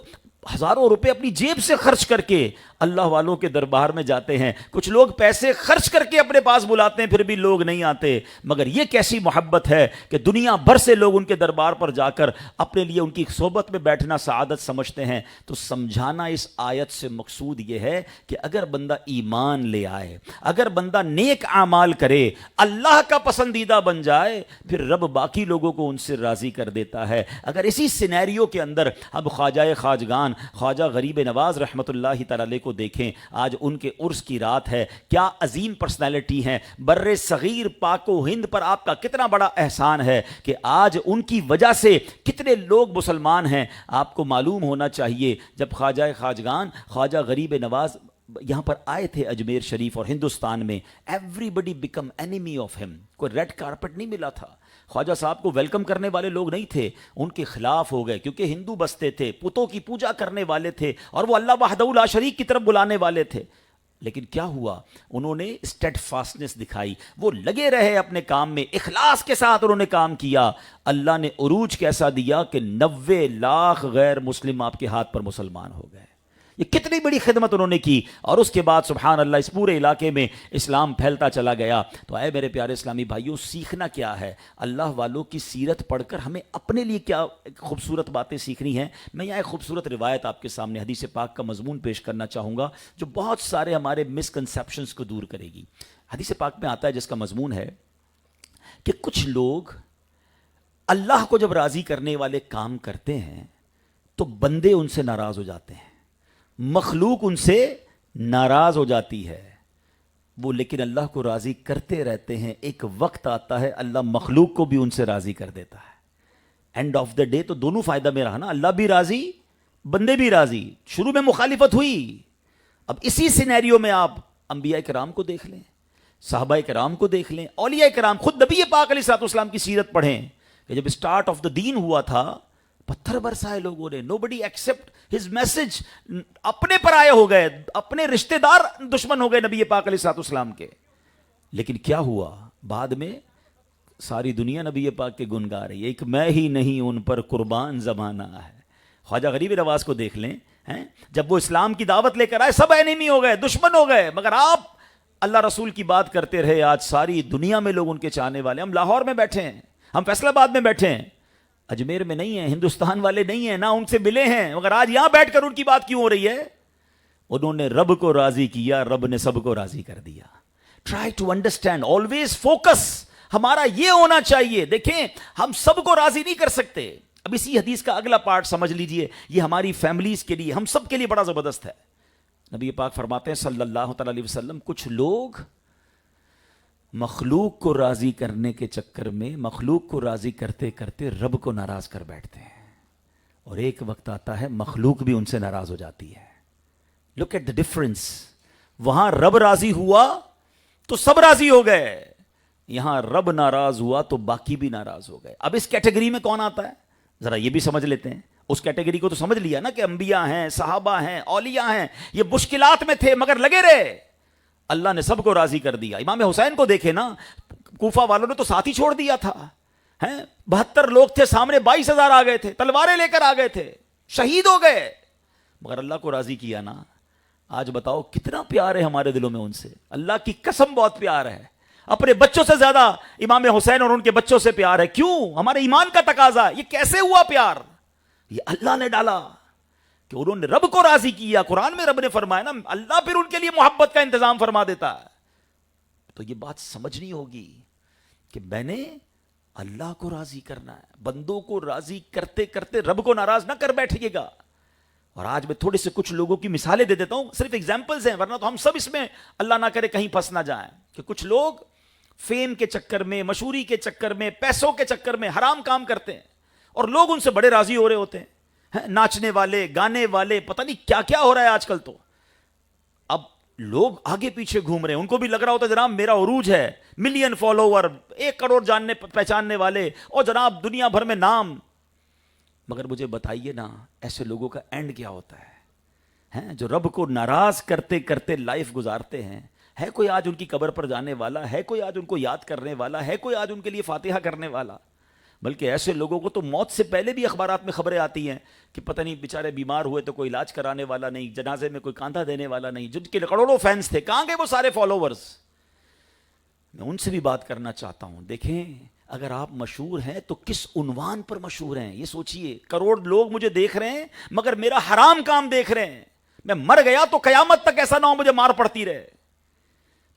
ہزاروں روپے اپنی جیب سے خرچ کر کے اللہ والوں کے دربار میں جاتے ہیں، کچھ لوگ پیسے خرچ کر کے اپنے پاس بلاتے ہیں پھر بھی لوگ نہیں آتے، مگر یہ کیسی محبت ہے کہ دنیا بھر سے لوگ ان کے دربار پر جا کر اپنے لیے ان کی صحبت میں بیٹھنا سعادت سمجھتے ہیں۔ تو سمجھانا اس آیت سے مقصود یہ ہے کہ اگر بندہ ایمان لے آئے، اگر بندہ نیک اعمال کرے، اللہ کا پسندیدہ بن جائے، پھر رب باقی لوگوں کو ان سے راضی کر دیتا ہے۔ اگر اسی سینیریو کے اندر اب خواجہ خواجگان خواجہ غریب نواز رحمۃ اللہ تعالی علیہ کو دیکھیں، آج ان کے عرس کی رات ہے، کیا عظیم پرسنالٹی ہیں، بر صغیر پاک و ہند پر آپ کا کتنا بڑا احسان ہے کہ آج ان کی وجہ سے کتنے لوگ مسلمان ہیں۔ آپ کو معلوم ہونا چاہیے جب خواجہ خواجگان خواجہ غریب نواز یہاں پر آئے تھے اجمیر شریف اور ہندوستان میں، everybody become enemy of ہم، کوئی ریڈ کارپٹ نہیں ملا تھا، خواجہ صاحب کو ویلکم کرنے والے لوگ نہیں تھے، ان کے خلاف ہو گئے کیونکہ ہندو بستے تھے، پتوں کی پوجا کرنے والے تھے اور وہ اللہ وحدہ لا شریک کی طرف بلانے والے تھے۔ لیکن کیا ہوا، انہوں نے اسٹیڈ فاسٹنس دکھائی، وہ لگے رہے اپنے کام میں، اخلاص کے ساتھ انہوں نے کام کیا۔ اللہ نے عروج کیسا دیا کہ 90 لاکھ غیر مسلم آپ کے ہاتھ پر مسلمان ہو گئے۔ یہ کتنی بڑی خدمت انہوں نے کی، اور اس کے بعد سبحان اللہ اس پورے علاقے میں اسلام پھیلتا چلا گیا۔ تو اے میرے پیارے اسلامی بھائیوں، سیکھنا کیا ہے؟ اللہ والوں کی سیرت پڑھ کر ہمیں اپنے لیے کیا خوبصورت باتیں سیکھنی ہیں۔ میں یہاں ایک خوبصورت روایت آپ کے سامنے حدیث پاک کا مضمون پیش کرنا چاہوں گا جو بہت سارے ہمارے مسکنسیپشنز کو دور کرے گی۔ حدیث پاک میں آتا ہے جس کا مضمون ہے کہ کچھ لوگ اللہ کو جب راضی کرنے والے کام کرتے ہیں تو بندے ان سے ناراض ہو جاتے ہیں، مخلوق ان سے ناراض ہو جاتی ہے، وہ لیکن اللہ کو راضی کرتے رہتے ہیں۔ ایک وقت آتا ہے اللہ مخلوق کو بھی ان سے راضی کر دیتا ہے۔ اینڈ آف دا ڈے تو دونوں فائدہ میں رہا نا، اللہ بھی راضی بندے بھی راضی۔ شروع میں مخالفت ہوئی، اب اسی سینیریو میں آپ انبیاء کرام کو دیکھ لیں، صحابہ کرام کو دیکھ لیں، اولیاء کرام، خود نبی پاک علیہ الصلوۃ والسلام کی سیرت پڑھیں کہ جب اسٹارٹ آف دا دین ہوا تھا پتھر برسائے لوگوں نے، نو بڈی ایکسپٹ ہز میسج، اپنے پر آئے ہو گئے، اپنے رشتہ دار دشمن ہو گئے نبی پاک علیہ الصلوۃ والسلام کے۔ لیکن کیا ہوا بعد میں؟ ساری دنیا نبی پاک کے گن گا رہی ہے، ایک میں ہی نہیں ان پر قربان زمانہ ہے۔ خواجہ غریب نواز کو دیکھ لیں، جب وہ اسلام کی دعوت لے کر آئے سب اینیمی ہو گئے، دشمن ہو گئے، مگر آپ اللہ رسول کی بات کرتے رہے، آج ساری دنیا میں لوگ ان کے چاہنے والے۔ ہم لاہور میں بیٹھے ہیں، ہم فیصل آباد میں بیٹھے ہیں، اجمیر میں نہیں ہیں، ہندوستان والے نہیں ہیں، نہ ان سے ملے ہیں، مگر آج یہاں بیٹھ کر ان کی بات کیوں ہو رہی ہے؟ انہوں نے رب کو راضی کیا، رب نے سب کو راضی کر دیا۔ Try to understand, always focus ہمارا یہ ہونا چاہیے۔ دیکھیں ہم سب کو راضی نہیں کر سکتے۔ اب اسی حدیث کا اگلا پارٹ سمجھ لیجئے، یہ ہماری فیملیز کے لیے، ہم سب کے لیے بڑا زبردست ہے۔ نبی پاک فرماتے ہیں صلی اللہ تعالی علیہ وسلم، کچھ لوگ مخلوق کو راضی کرنے کے چکر میں مخلوق کو راضی کرتے کرتے رب کو ناراض کر بیٹھتے ہیں، اور ایک وقت آتا ہے مخلوق بھی ان سے ناراض ہو جاتی ہے۔ لک ایٹ دا ڈفرنس، وہاں رب راضی ہوا تو سب راضی ہو گئے، یہاں رب ناراض ہوا تو باقی بھی ناراض ہو گئے۔ اب اس کیٹیگری میں کون آتا ہے ذرا یہ بھی سمجھ لیتے ہیں۔ اس کیٹیگری کو تو سمجھ لیا نا کہ انبیاء ہیں، صحابہ ہیں، اولیاء ہیں، یہ مشکلات میں تھے مگر لگے رہے، اللہ نے سب کو راضی کر دیا۔ امام حسین کو دیکھے نا، کوفہ والوں نے تو ساتھ ہی چھوڑ دیا تھا، 72 لوگ تھے سامنے، 22,000 آ گئے تھے، تلواریں لے کر آ گئے تھے، شہید ہو گئے، مگر اللہ کو راضی کیا نا۔ آج بتاؤ کتنا پیار ہے ہمارے دلوں میں ان سے، اللہ کی قسم بہت پیار ہے، اپنے بچوں سے زیادہ امام حسین اور ان کے بچوں سے پیار ہے۔ کیوں؟ ہمارے ایمان کا تقاضا۔ یہ کیسے ہوا پیار؟ یہ اللہ نے ڈالا کہ انہوں نے رب کو راضی کیا۔ قرآن میں رب نے فرمایا نا، اللہ پھر ان کے لیے محبت کا انتظام فرما دیتا ہے۔ تو یہ بات سمجھنی ہوگی کہ میں نے اللہ کو راضی کرنا ہے، بندوں کو راضی کرتے کرتے رب کو ناراض نہ کر بیٹھیے گا۔ اور آج میں تھوڑے سے کچھ لوگوں کی مثالیں دے دیتا ہوں، صرف ایگزامپلز ہیں، ورنہ تو ہم سب اس میں اللہ نہ کرے کہیں پھنس نہ جائیں، کہ کچھ لوگ فیم کے چکر میں، مشہوری کے چکر میں، پیسوں کے چکر میں حرام کام کرتے ہیں اور لوگ ان سے بڑے راضی ہو رہے ہوتے ہیں۔ ناچنے والے, گانے والے, پتہ نہیں کیا کیا ہو رہا ہے آج کل. تو اب لوگ آگے پیچھے گھوم رہے ہیں, ان کو بھی لگ رہا ہوتا ہے جناب میرا عروج ہے, ملین فالوور, 1 کروڑ جاننے پہچاننے والے, اور جناب دنیا بھر میں نام. مگر مجھے بتائیے نا, ایسے لوگوں کا اینڈ کیا ہوتا ہے جو رب کو ناراض کرتے کرتے لائف گزارتے ہیں؟ ہے کوئی آج ان کی قبر پر جانے والا؟ ہے کوئی آج ان کو یاد کرنے والا؟ ہے کوئی آج ان کے لیے فاتحہ کرنے والا؟ بلکہ ایسے لوگوں کو تو موت سے پہلے بھی اخبارات میں خبریں آتی ہیں کہ پتہ نہیں بیچارے بیمار ہوئے تو کوئی علاج کرانے والا نہیں, جنازے میں کوئی کاندھا دینے والا نہیں. جن کے کروڑوں فینس تھے, کہاں گئے وہ سارے فالوورز؟ میں ان سے بھی بات کرنا چاہتا ہوں. دیکھیں, اگر آپ مشہور ہیں تو کس عنوان پر مشہور ہیں یہ سوچئے. کروڑ لوگ مجھے دیکھ رہے ہیں مگر میرا حرام کام دیکھ رہے ہیں. میں مر گیا تو قیامت تک ایسا نہ ہو مجھے مار پڑتی رہے.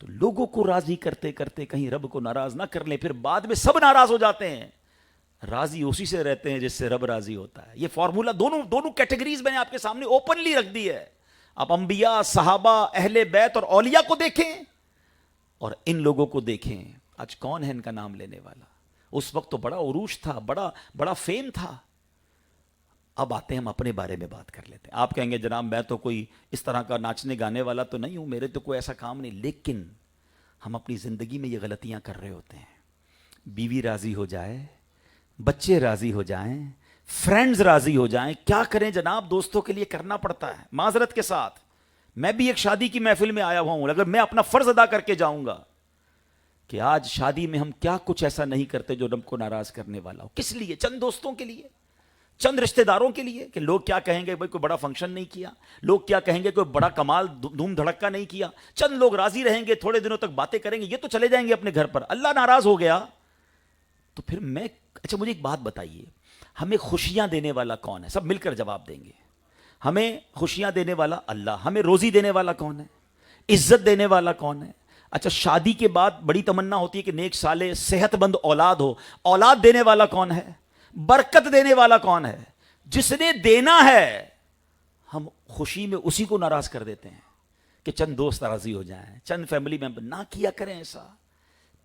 تو لوگوں کو راضی کرتے کرتے کہیں رب کو ناراض نہ کر لیں, پھر بعد میں سب ناراض ہو جاتے ہیں. راضی اسی سے رہتے ہیں جس سے رب راضی ہوتا ہے. یہ فارمولا دونوں کیٹیگریز میں نے آپ کے سامنے اوپنلی رکھ دی ہے. آپ انبیاء, صحابہ, اہل بیت اور اولیاء کو دیکھیں اور ان لوگوں کو دیکھیں. آج کون ہے ان کا نام لینے والا؟ اس وقت تو بڑا عروج تھا, بڑا فیم تھا. اب آتے ہیں ہم اپنے بارے میں بات کر لیتے ہیں. آپ کہیں گے جناب میں تو کوئی اس طرح کا ناچنے گانے والا تو نہیں ہوں, میرے تو کوئی ایسا کام نہیں. لیکن ہم اپنی زندگی میں یہ غلطیاں کر رہے ہوتے ہیں. بیوی راضی ہو جائے, بچے راضی ہو جائیں, فرینڈز راضی ہو جائیں, کیا کریں جناب, دوستوں کے لیے کرنا پڑتا ہے. معذرت کے ساتھ میں بھی ایک شادی کی محفل میں آیا ہوا ہوں. اگر میں اپنا فرض ادا کر کے جاؤں گا کہ آج شادی میں ہم کیا کچھ ایسا نہیں کرتے جو رب کو ناراض کرنے والا ہو. کس لیے؟ چند دوستوں کے لیے, چند رشتہ داروں کے لیے کہ لوگ کیا کہیں گے, بھائی کوئی بڑا فنکشن نہیں کیا, لوگ کیا کہیں گے کوئی بڑا کمال دھوم دھڑکا نہیں کیا. چند لوگ راضی رہیں گے, تھوڑے دنوں تک باتیں کریں گے, یہ تو چلے جائیں گے اپنے گھر پر. اللہ ناراض ہو گیا تو پھر میں, اچھا مجھے ایک بات بتائیے, ہمیں خوشیاں دینے والا کون ہے؟ سب مل کر جواب دیں گے. ہمیں خوشیاں دینے والا اللہ. ہمیں روزی دینے والا کون ہے؟ عزت دینے والا کون ہے؟ اچھا شادی کے بعد بڑی تمنا ہوتی ہے کہ نیک صالح صحت مند اولاد ہو. اولاد دینے والا کون ہے؟ برکت دینے والا کون ہے؟ جس نے دینا ہے. ہم خوشی میں اسی کو ناراض کر دیتے ہیں کہ چند دوست راضی ہو جائیں, چند فیملی ممبر. نہ کیا کریں ایسا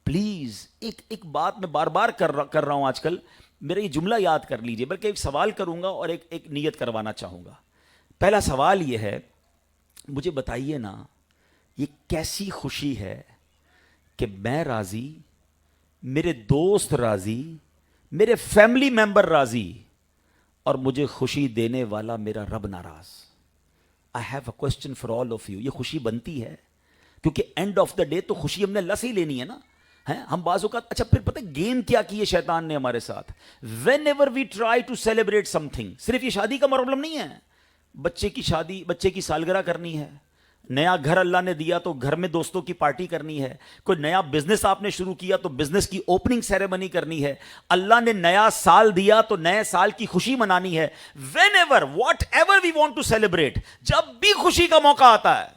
پلیز. ایک بات میں بار بار کر رہا ہوں آج کل, میرا یہ جملہ یاد کر لیجئے, بلکہ ایک سوال کروں گا اور ایک نیت کروانا چاہوں گا. پہلا سوال یہ ہے, مجھے بتائیے نا یہ کیسی خوشی ہے کہ میں راضی, میرے دوست راضی, میرے فیملی ممبر راضی, اور مجھے خوشی دینے والا میرا رب ناراض. I have a question for all of you. یہ خوشی بنتی ہے کیونکہ اینڈ آف دا ڈے تو خوشی ہم نے اللہ سے ہی لینی ہے نا. ہم بعض اوقات, اچھا پھر پتہ گیم کیا کی ہے شیطان نے ہمارے ساتھ. Whenever we try to celebrate something, صرف یہ شادی کا پرابلم نہیں ہے, بچے کی شادی, بچے کی سالگرہ کرنی ہے, نیا گھر اللہ نے دیا تو گھر میں دوستوں کی پارٹی کرنی ہے, کوئی نیا بزنس آپ نے شروع کیا تو بزنس کی اوپننگ سیریمنی کرنی ہے, اللہ نے نیا سال دیا تو نئے سال کی خوشی منانی ہے. Whenever whatever we want to celebrate, جب بھی خوشی کا موقع آتا ہے,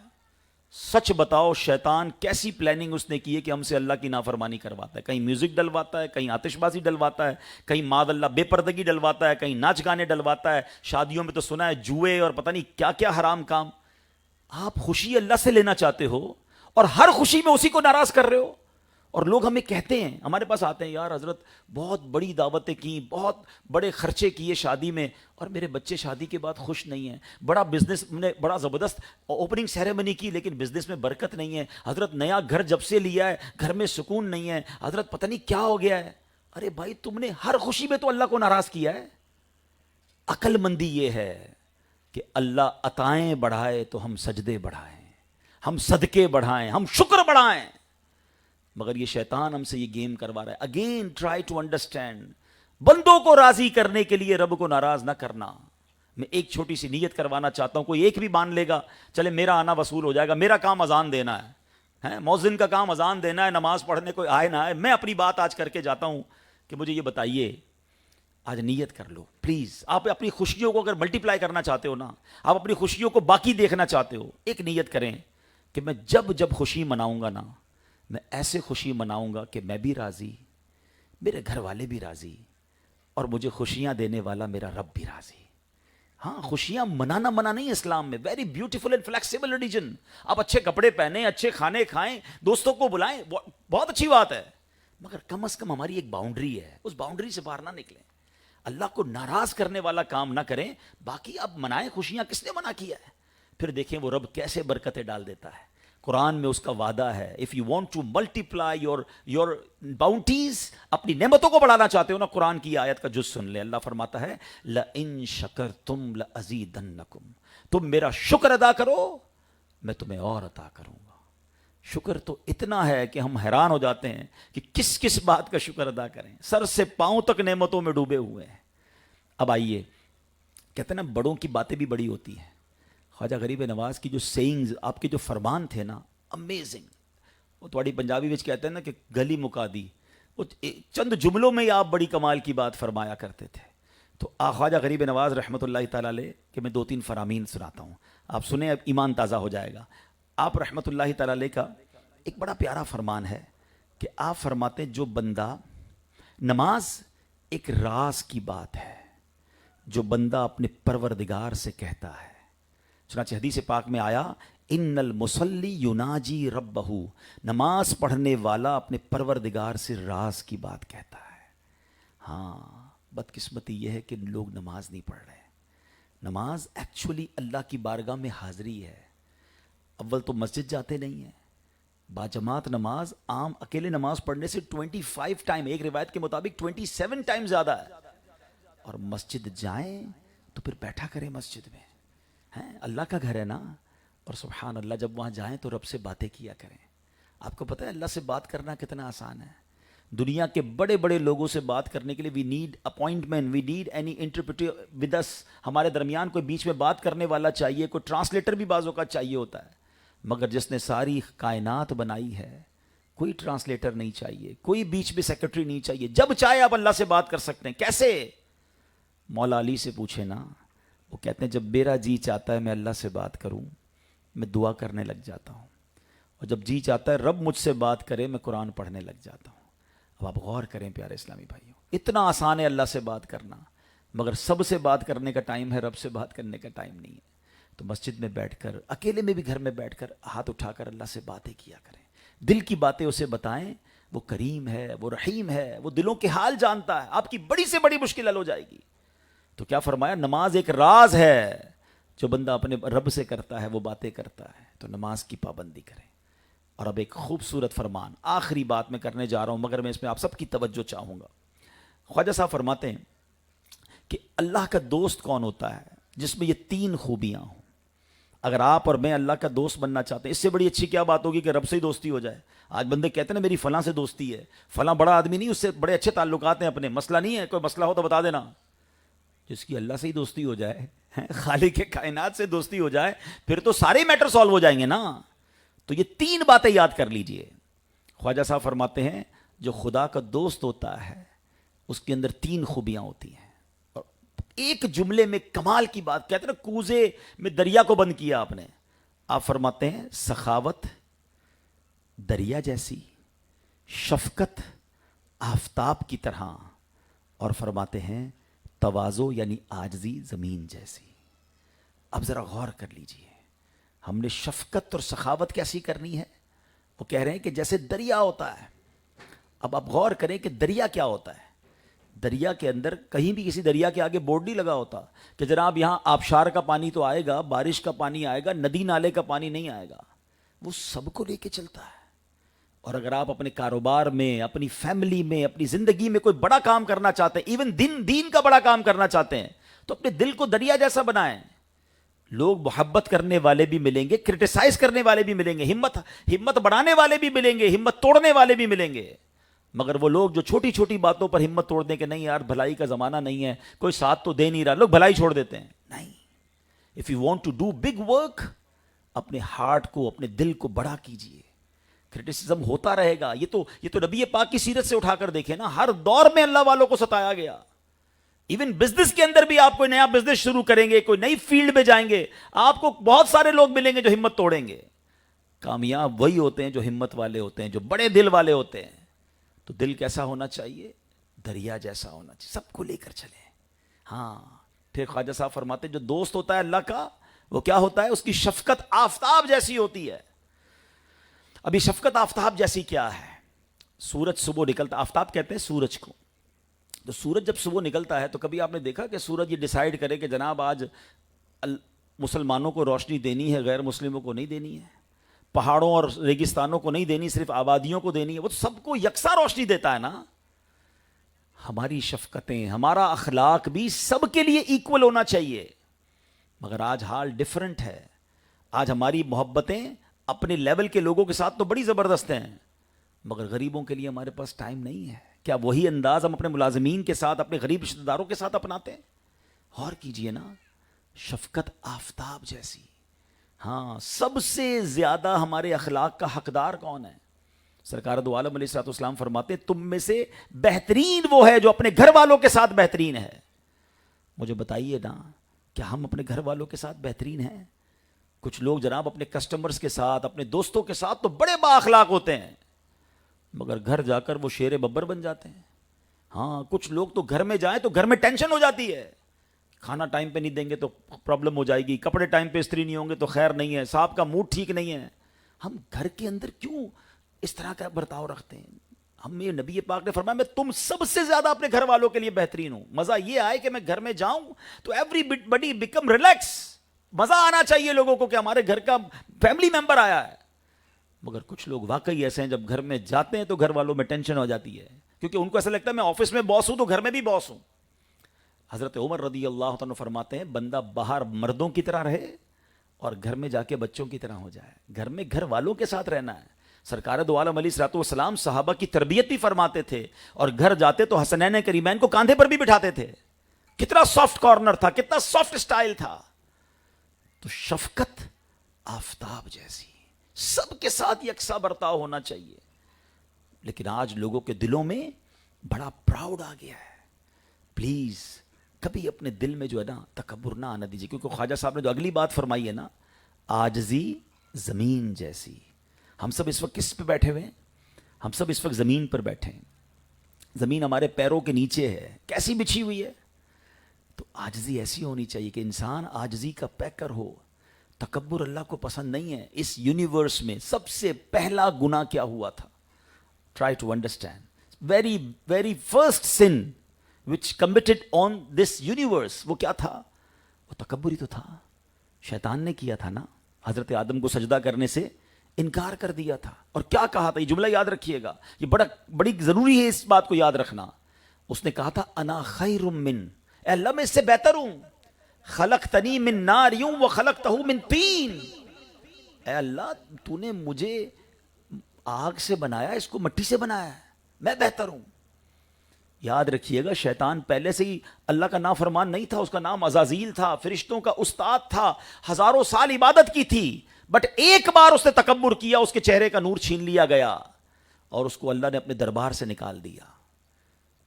سچ بتاؤ شیطان کیسی پلاننگ اس نے کی ہے کہ ہم سے اللہ کی نافرمانی کرواتا ہے. کہیں میوزک ڈلواتا ہے, کہیں آتش بازی ڈلواتا ہے, کہیں معاذ اللہ بے پردگی ڈلواتا ہے, کہیں ناچ گانے ڈلواتا ہے. شادیوں میں تو سنا ہے جوئے اور پتہ نہیں کیا کیا حرام کام. آپ خوشی اللہ سے لینا چاہتے ہو اور ہر خوشی میں اسی کو ناراض کر رہے ہو. اور لوگ ہمیں کہتے ہیں, ہمارے پاس آتے ہیں, یار حضرت بہت بڑی دعوتیں کی, بہت بڑے خرچے کیے شادی میں, اور میرے بچے شادی کے بعد خوش نہیں ہیں. بڑا بزنس نے بڑا زبردست اوپننگ سیریمنی کی لیکن بزنس میں برکت نہیں ہے. حضرت نیا گھر جب سے لیا ہے گھر میں سکون نہیں ہے. حضرت پتہ نہیں کیا ہو گیا ہے. ارے بھائی تم نے ہر خوشی میں تو اللہ کو ناراض کیا ہے. عقل مندی یہ ہے کہ اللہ عطائیں بڑھائے تو ہم سجدے بڑھائیں, ہم صدقے بڑھائیں, ہم شکر بڑھائیں. مگر یہ شیطان ہم سے یہ گیم کروا رہا ہے. اگین ٹرائی ٹو انڈرسٹینڈ, بندوں کو راضی کرنے کے لیے رب کو ناراض نہ کرنا. میں ایک چھوٹی سی نیت کروانا چاہتا ہوں, کوئی ایک بھی مان لے گا چلے میرا آنا وصول ہو جائے گا. میرا کام اذان دینا ہے, مؤذن کا کام اذان دینا ہے, نماز پڑھنے کوئی آئے نہ آئے. میں اپنی بات آج کر کے جاتا ہوں کہ مجھے یہ بتائیے, آج نیت کر لو پلیز. آپ اپنی خوشیوں کو اگر ملٹی پلائی کرنا چاہتے ہو نا, آپ اپنی خوشیوں کو باقی دیکھنا چاہتے ہو, ایک نیت کریں کہ میں جب خوشی مناؤں گا نا, میں ایسے خوشی مناؤں گا کہ میں بھی راضی, میرے گھر والے بھی راضی, اور مجھے خوشیاں دینے والا میرا رب بھی راضی. ہاں خوشیاں منانا منع نہیں اسلام میں, very beautiful and flexible religion. آپ اچھے کپڑے پہنیں, اچھے کھانے کھائیں, دوستوں کو بلائیں, بہت اچھی بات ہے, مگر کم از کم ہماری ایک باؤنڈری ہے, اس باؤنڈری سے باہر نہ نکلیں. اللہ کو ناراض کرنے والا کام نہ کریں. باقی اب منائیں خوشیاں, کس نے منع کیا ہے؟ پھر دیکھیں وہ رب کیسے برکتیں ڈال دیتا ہے. قرآن میں اس کا وعدہ ہے, if you want to multiply your bounties, اپنی نعمتوں کو بڑھانا چاہتے ہو نا, قرآن کی آیت کا جز سن لیں. اللہ فرماتا ہے لَإِن شَكَرْتُمْ لَأَزِيدَنَّكُمْ, تم میرا شکر ادا کرو میں تمہیں اور عطا کروں گا. شکر تو اتنا ہے کہ ہم حیران ہو جاتے ہیں کہ کس کس بات کا شکر ادا کریں. سر سے پاؤں تک نعمتوں میں ڈوبے ہوئے ہیں. اب آئیے, کہتے ہیں نا بڑوں کی باتیں بھی بڑی ہوتی ہیں. خواجہ غریب نواز کی جو سینگز, آپ کے جو فرمان تھے نا, امیزنگ. وہ تھوڑی پنجابی میں کہتے ہیں نا کہ گلی مکا دی, وہ چند جملوں میں ہی آپ بڑی کمال کی بات فرمایا کرتے تھے. تو خواجہ غریب نواز رحمۃ اللہ تعالیٰ علیہ کہ میں 2-3 فرامین سناتا ہوں, آپ سنیں, اب ایمان تازہ ہو جائے گا. آپ رحمۃ اللہ تعالیٰ علیہ کا ایک بڑا پیارا فرمان ہے کہ آپ فرماتے ہیں جو بندہ, نماز ایک راز کی بات ہے جو بندہ اپنے پروردگار سے کہتا ہے. چنانچہ حدیث پاک میں آیا ان المصلی یناجی ربہ, نماز پڑھنے والا اپنے پروردگار سے راز کی بات کہتا ہے. ہاں, بدقسمتی یہ ہے کہ لوگ نماز نہیں پڑھ رہے. نماز ایکچولی اللہ کی بارگاہ میں حاضری ہے. اول تو مسجد جاتے نہیں ہیں, باجماعت نماز, عام اکیلے نماز پڑھنے سے 25 ٹائم, ایک روایت کے مطابق 27 ٹائم زیادہ ہے. اور مسجد جائیں تو پھر بیٹھا کریں مسجد میں, ہیں اللہ کا گھر ہے نا. اور سبحان اللہ جب وہاں جائیں تو رب سے باتیں کیا کریں. آپ کو پتہ ہے اللہ سے بات کرنا کتنا آسان ہے. دنیا کے بڑے بڑے لوگوں سے بات کرنے کے لیے we need appointment, we need any interpreter with us. ہمارے درمیان کوئی بیچ میں بات کرنے والا چاہیے, کوئی ٹرانسلیٹر بھی بعض اوقات چاہیے ہوتا ہے. مگر جس نے ساری کائنات بنائی ہے کوئی ٹرانسلیٹر نہیں چاہیے, کوئی بیچ میں سیکرٹری نہیں چاہیے. جب چاہے آپ اللہ سے بات کر سکتے ہیں. کیسے؟ مولا علی سے پوچھے نا, وہ کہتے ہیں جب میرا جی چاہتا ہے میں اللہ سے بات کروں میں دعا کرنے لگ جاتا ہوں, اور جب جی چاہتا ہے رب مجھ سے بات کرے میں قرآن پڑھنے لگ جاتا ہوں. اب آپ غور کریں پیارے اسلامی بھائیوں, اتنا آسان ہے اللہ سے بات کرنا, مگر سب سے بات کرنے کا ٹائم ہے, رب سے بات کرنے کا ٹائم نہیں ہے. تو مسجد میں بیٹھ کر, اکیلے میں بھی گھر میں بیٹھ کر ہاتھ اٹھا کر اللہ سے باتیں کیا کریں. دل کی باتیں اسے بتائیں. وہ کریم ہے, وہ رحیم ہے, وہ دلوں کے حال جانتا ہے. آپ کی بڑی سے بڑی مشکل حل ہو جائے گی. تو کیا فرمایا, نماز ایک راز ہے جو بندہ اپنے رب سے کرتا ہے, وہ باتیں کرتا ہے. تو نماز کی پابندی کریں. اور اب ایک خوبصورت فرمان, آخری بات میں کرنے جا رہا ہوں, مگر میں اس میں آپ سب کی توجہ چاہوں گا. خواجہ صاحب فرماتے ہیں کہ اللہ کا دوست کون ہوتا ہے جس میں یہ 3 خوبیاں ہوں. اگر آپ اور میں اللہ کا دوست بننا چاہتے ہیں, اس سے بڑی اچھی کیا بات ہوگی کہ رب سے ہی دوستی ہو جائے. آج بندے کہتے ہیں نا میری فلاں سے دوستی ہے, فلاں بڑا آدمی نہیں, اس سے بڑے اچھے تعلقات ہیں اپنے, مسئلہ نہیں ہے, کوئی مسئلہ ہو تو بتا دینا. جس کی اللہ سے ہی دوستی ہو جائے, خالق کائنات سے دوستی ہو جائے, پھر تو سارے میٹر سالو ہو جائیں گے نا. تو یہ 3 باتیں یاد کر لیجئے. خواجہ صاحب فرماتے ہیں جو خدا کا دوست ہوتا ہے اس کے اندر 3 خوبیاں ہوتی ہیں. اور ایک جملے میں کمال کی بات, کہتے ہیں نا کوزے میں دریا کو بند کیا آپ نے. آپ فرماتے ہیں سخاوت دریا جیسی, شفقت آفتاب کی طرح, اور فرماتے ہیں تواضع یعنی عاجزی زمین جیسی. اب ذرا غور کر لیجئے, ہم نے شفقت اور سخاوت کیسی کرنی ہے. وہ کہہ رہے ہیں کہ جیسے دریا ہوتا ہے. اب آپ غور کریں کہ دریا کیا ہوتا ہے. دریا کے اندر کہیں بھی کسی دریا کے آگے بورڈ نہیں لگا ہوتا کہ جناب یہاں آبشار کا پانی تو آئے گا, بارش کا پانی آئے گا, ندی نالے کا پانی نہیں آئے گا. وہ سب کو لے کے چلتا ہے. اور اگر آپ اپنے کاروبار میں, اپنی فیملی میں, اپنی زندگی میں کوئی بڑا کام کرنا چاہتے ہیں, ایون دین کا بڑا کام کرنا چاہتے ہیں, تو اپنے دل کو دریا جیسا بنائیں. لوگ محبت کرنے والے بھی ملیں گے, کرٹیسائز کرنے والے بھی ملیں گے, ہمت بڑھانے والے بھی ملیں گے, ہمت توڑنے والے بھی ملیں گے. مگر وہ لوگ جو چھوٹی چھوٹی باتوں پر ہمت توڑ دیں کہ نہیں یار بھلائی کا زمانہ نہیں ہے, کوئی ساتھ تو دے نہیں رہا, لوگ بھلائی چھوڑ دیتے ہیں. نہیں, if you want to do big work, اپنے ہارٹ کو, اپنے دل کو بڑا کیجئے. کرٹیسزم ہوتا رہے گا. یہ تو نبی پاک کی سیرت سے اٹھا کر دیکھیں نا, ہر دور میں اللہ والوں کو ستایا گیا. ایون بزنس کے اندر بھی آپ کوئی نیا بزنس شروع کریں گے, کوئی نئی فیلڈ میں جائیں گے, آپ کو بہت سارے لوگ ملیں گے جو ہمت توڑیں گے. کامیاب وہی ہوتے ہیں جو ہمت والے ہوتے ہیں, جو بڑے دل والے ہوتے ہیں. تو دل کیسا ہونا چاہیے, دریا جیسا ہونا چاہیے, سب کو لے کر چلیں. ہاں, پھر خواجہ صاحب فرماتے ہیں جو دوست ہوتا ہے اللہ کا وہ کیا ہوتا ہے, اس کی شفقت آفتاب جیسی ہوتی ہے. ابھی شفقت آفتاب جیسی کیا ہے, سورج صبح نکلتا, آفتاب کہتے ہیں سورج کو, تو سورج جب صبح نکلتا ہے تو کبھی آپ نے دیکھا کہ سورج یہ ڈیسائیڈ کرے کہ جناب آج مسلمانوں کو روشنی دینی ہے، غیر مسلموں کو نہیں دینی ہے، پہاڑوں اور ریگستانوں کو نہیں دینی، صرف آبادیوں کو دینی ہے؟ وہ تو سب کو یکساں روشنی دیتا ہے نا۔ ہماری شفقتیں، ہمارا اخلاق بھی سب کے لیے ایکول ہونا چاہیے، مگر آج حال ڈیفرنٹ ہے۔ آج ہماری محبتیں اپنے لیول کے لوگوں کے ساتھ تو بڑی زبردست ہیں، مگر غریبوں کے لیے ہمارے پاس ٹائم نہیں ہے۔ کیا وہی انداز ہم اپنے ملازمین کے ساتھ، اپنے غریب رشتہ داروں کے ساتھ اپناتے ہیں؟ اور کیجئے نا، شفقت آفتاب جیسی۔ ہاں، سب سے زیادہ ہمارے اخلاق کا حقدار کون ہے؟ سرکار دو عالم علیہ الصلوۃ والسلام فرماتے ہیں تم میں سے بہترین وہ ہے جو اپنے گھر والوں کے ساتھ بہترین ہے۔ مجھے بتائیے نا، کیا ہم اپنے گھر والوں کے ساتھ بہترین ہیں؟ کچھ لوگ جناب اپنے کسٹمرز کے ساتھ، اپنے دوستوں کے ساتھ تو بڑے با اخلاق ہوتے ہیں، مگر گھر جا کر وہ شیر ببر بن جاتے ہیں۔ ہاں، کچھ لوگ تو گھر میں جائیں تو گھر میں ٹینشن ہو جاتی ہے، کھانا ٹائم پہ نہیں دیں گے تو پرابلم ہو جائے گی، کپڑے ٹائم پہ استری نہیں ہوں گے تو خیر نہیں ہے، صاحب کا موڈ ٹھیک نہیں ہے۔ ہم گھر کے اندر کیوں اس طرح کا برتاؤ رکھتے ہیں؟ ہم یہ نبی پاک نے فرمایا میں تم سب سے زیادہ اپنے گھر والوں کے لیے بہترین ہوں۔ مزہ یہ آئے کہ میں گھر میں جاؤں تو ایوری بڈی بیکم ریلیکس، مزہ آنا چاہیے لوگوں کو کہ ہمارے گھر کا فیملی ممبر آیا ہے۔ مگر کچھ لوگ واقعی ایسے ہیں، جب گھر میں جاتے ہیں تو گھر والوں میں ٹینشن ہو جاتی ہے، کیونکہ ان کو ایسا لگتا ہے میں آفس میں باس ہوں تو گھر میں بھی باس ہوں۔ حضرت عمر رضی اللہ عنہ فرماتے ہیں بندہ باہر مردوں کی طرح رہے اور گھر میں جا کے بچوں کی طرح ہو جائے۔ گھر میں گھر والوں کے ساتھ رہنا ہے۔ سرکار دو عالم علیہ الصلوۃ والسلام صحابہ کی تربیت بھی فرماتے تھے، اور گھر جاتے تو حسنین کریمین کو کاندھے پر بھی بٹھاتے تھے۔ کتنا سافٹ کارنر تھا، کتنا سافٹ سٹائل تھا۔ تو شفقت آفتاب جیسی، سب کے ساتھ یکساں برتاؤ ہونا چاہیے۔ لیکن آج لوگوں کے دلوں میں بڑا پراؤڈ آ گیا ہے۔ پلیز کبھی اپنے دل میں جو ہے نا تکبر نہ آنا دیجیے، کیونکہ خواجہ صاحب نے جو اگلی بات فرمائی ہے نا، عاجزی زمین جیسی۔ ہم سب اس وقت کس پہ بیٹھے ہوئے ہیں؟ ہم سب اس وقت زمین پر بیٹھے ہیں، زمین ہمارے پیروں کے نیچے ہے، کیسی بچھی ہوئی ہے؟ تو عاجزی ایسی ہونی چاہیے کہ انسان عاجزی کا پیکر ہو۔ تکبر اللہ کو پسند نہیں ہے۔ اس یونیورس میں سب سے پہلا گناہ کیا ہوا تھا؟ Try to understand very very first sin which committed on this universe، وہ کیا تھا؟ وہ تکبر ہی تو تھا۔ شیطان نے کیا تھا نا، حضرت آدم کو سجدہ کرنے سے انکار کر دیا تھا، اور کیا کہا تھا؟ یہ جملہ یاد رکھیے گا، یہ بڑی ضروری ہے اس بات کو یاد رکھنا۔ اس نے کہا تھا انا خیر من، اے اللہ میں اس سے بہتر ہوں، خلقتنی من نار و خلقتہ من طین، اے اللہ تو نے مجھے آگ سے بنایا، اس کو مٹی سے بنایا ہے، میں بہتر ہوں۔ یاد رکھیے گا شیطان پہلے سے ہی اللہ کا نافرمان نہیں تھا، اس کا نام عزازیل تھا، فرشتوں کا استاد تھا، ہزاروں سال عبادت کی تھی، بٹ ایک بار اس نے تکبر کیا، اس کے چہرے کا نور چھین لیا گیا اور اس کو اللہ نے اپنے دربار سے نکال دیا۔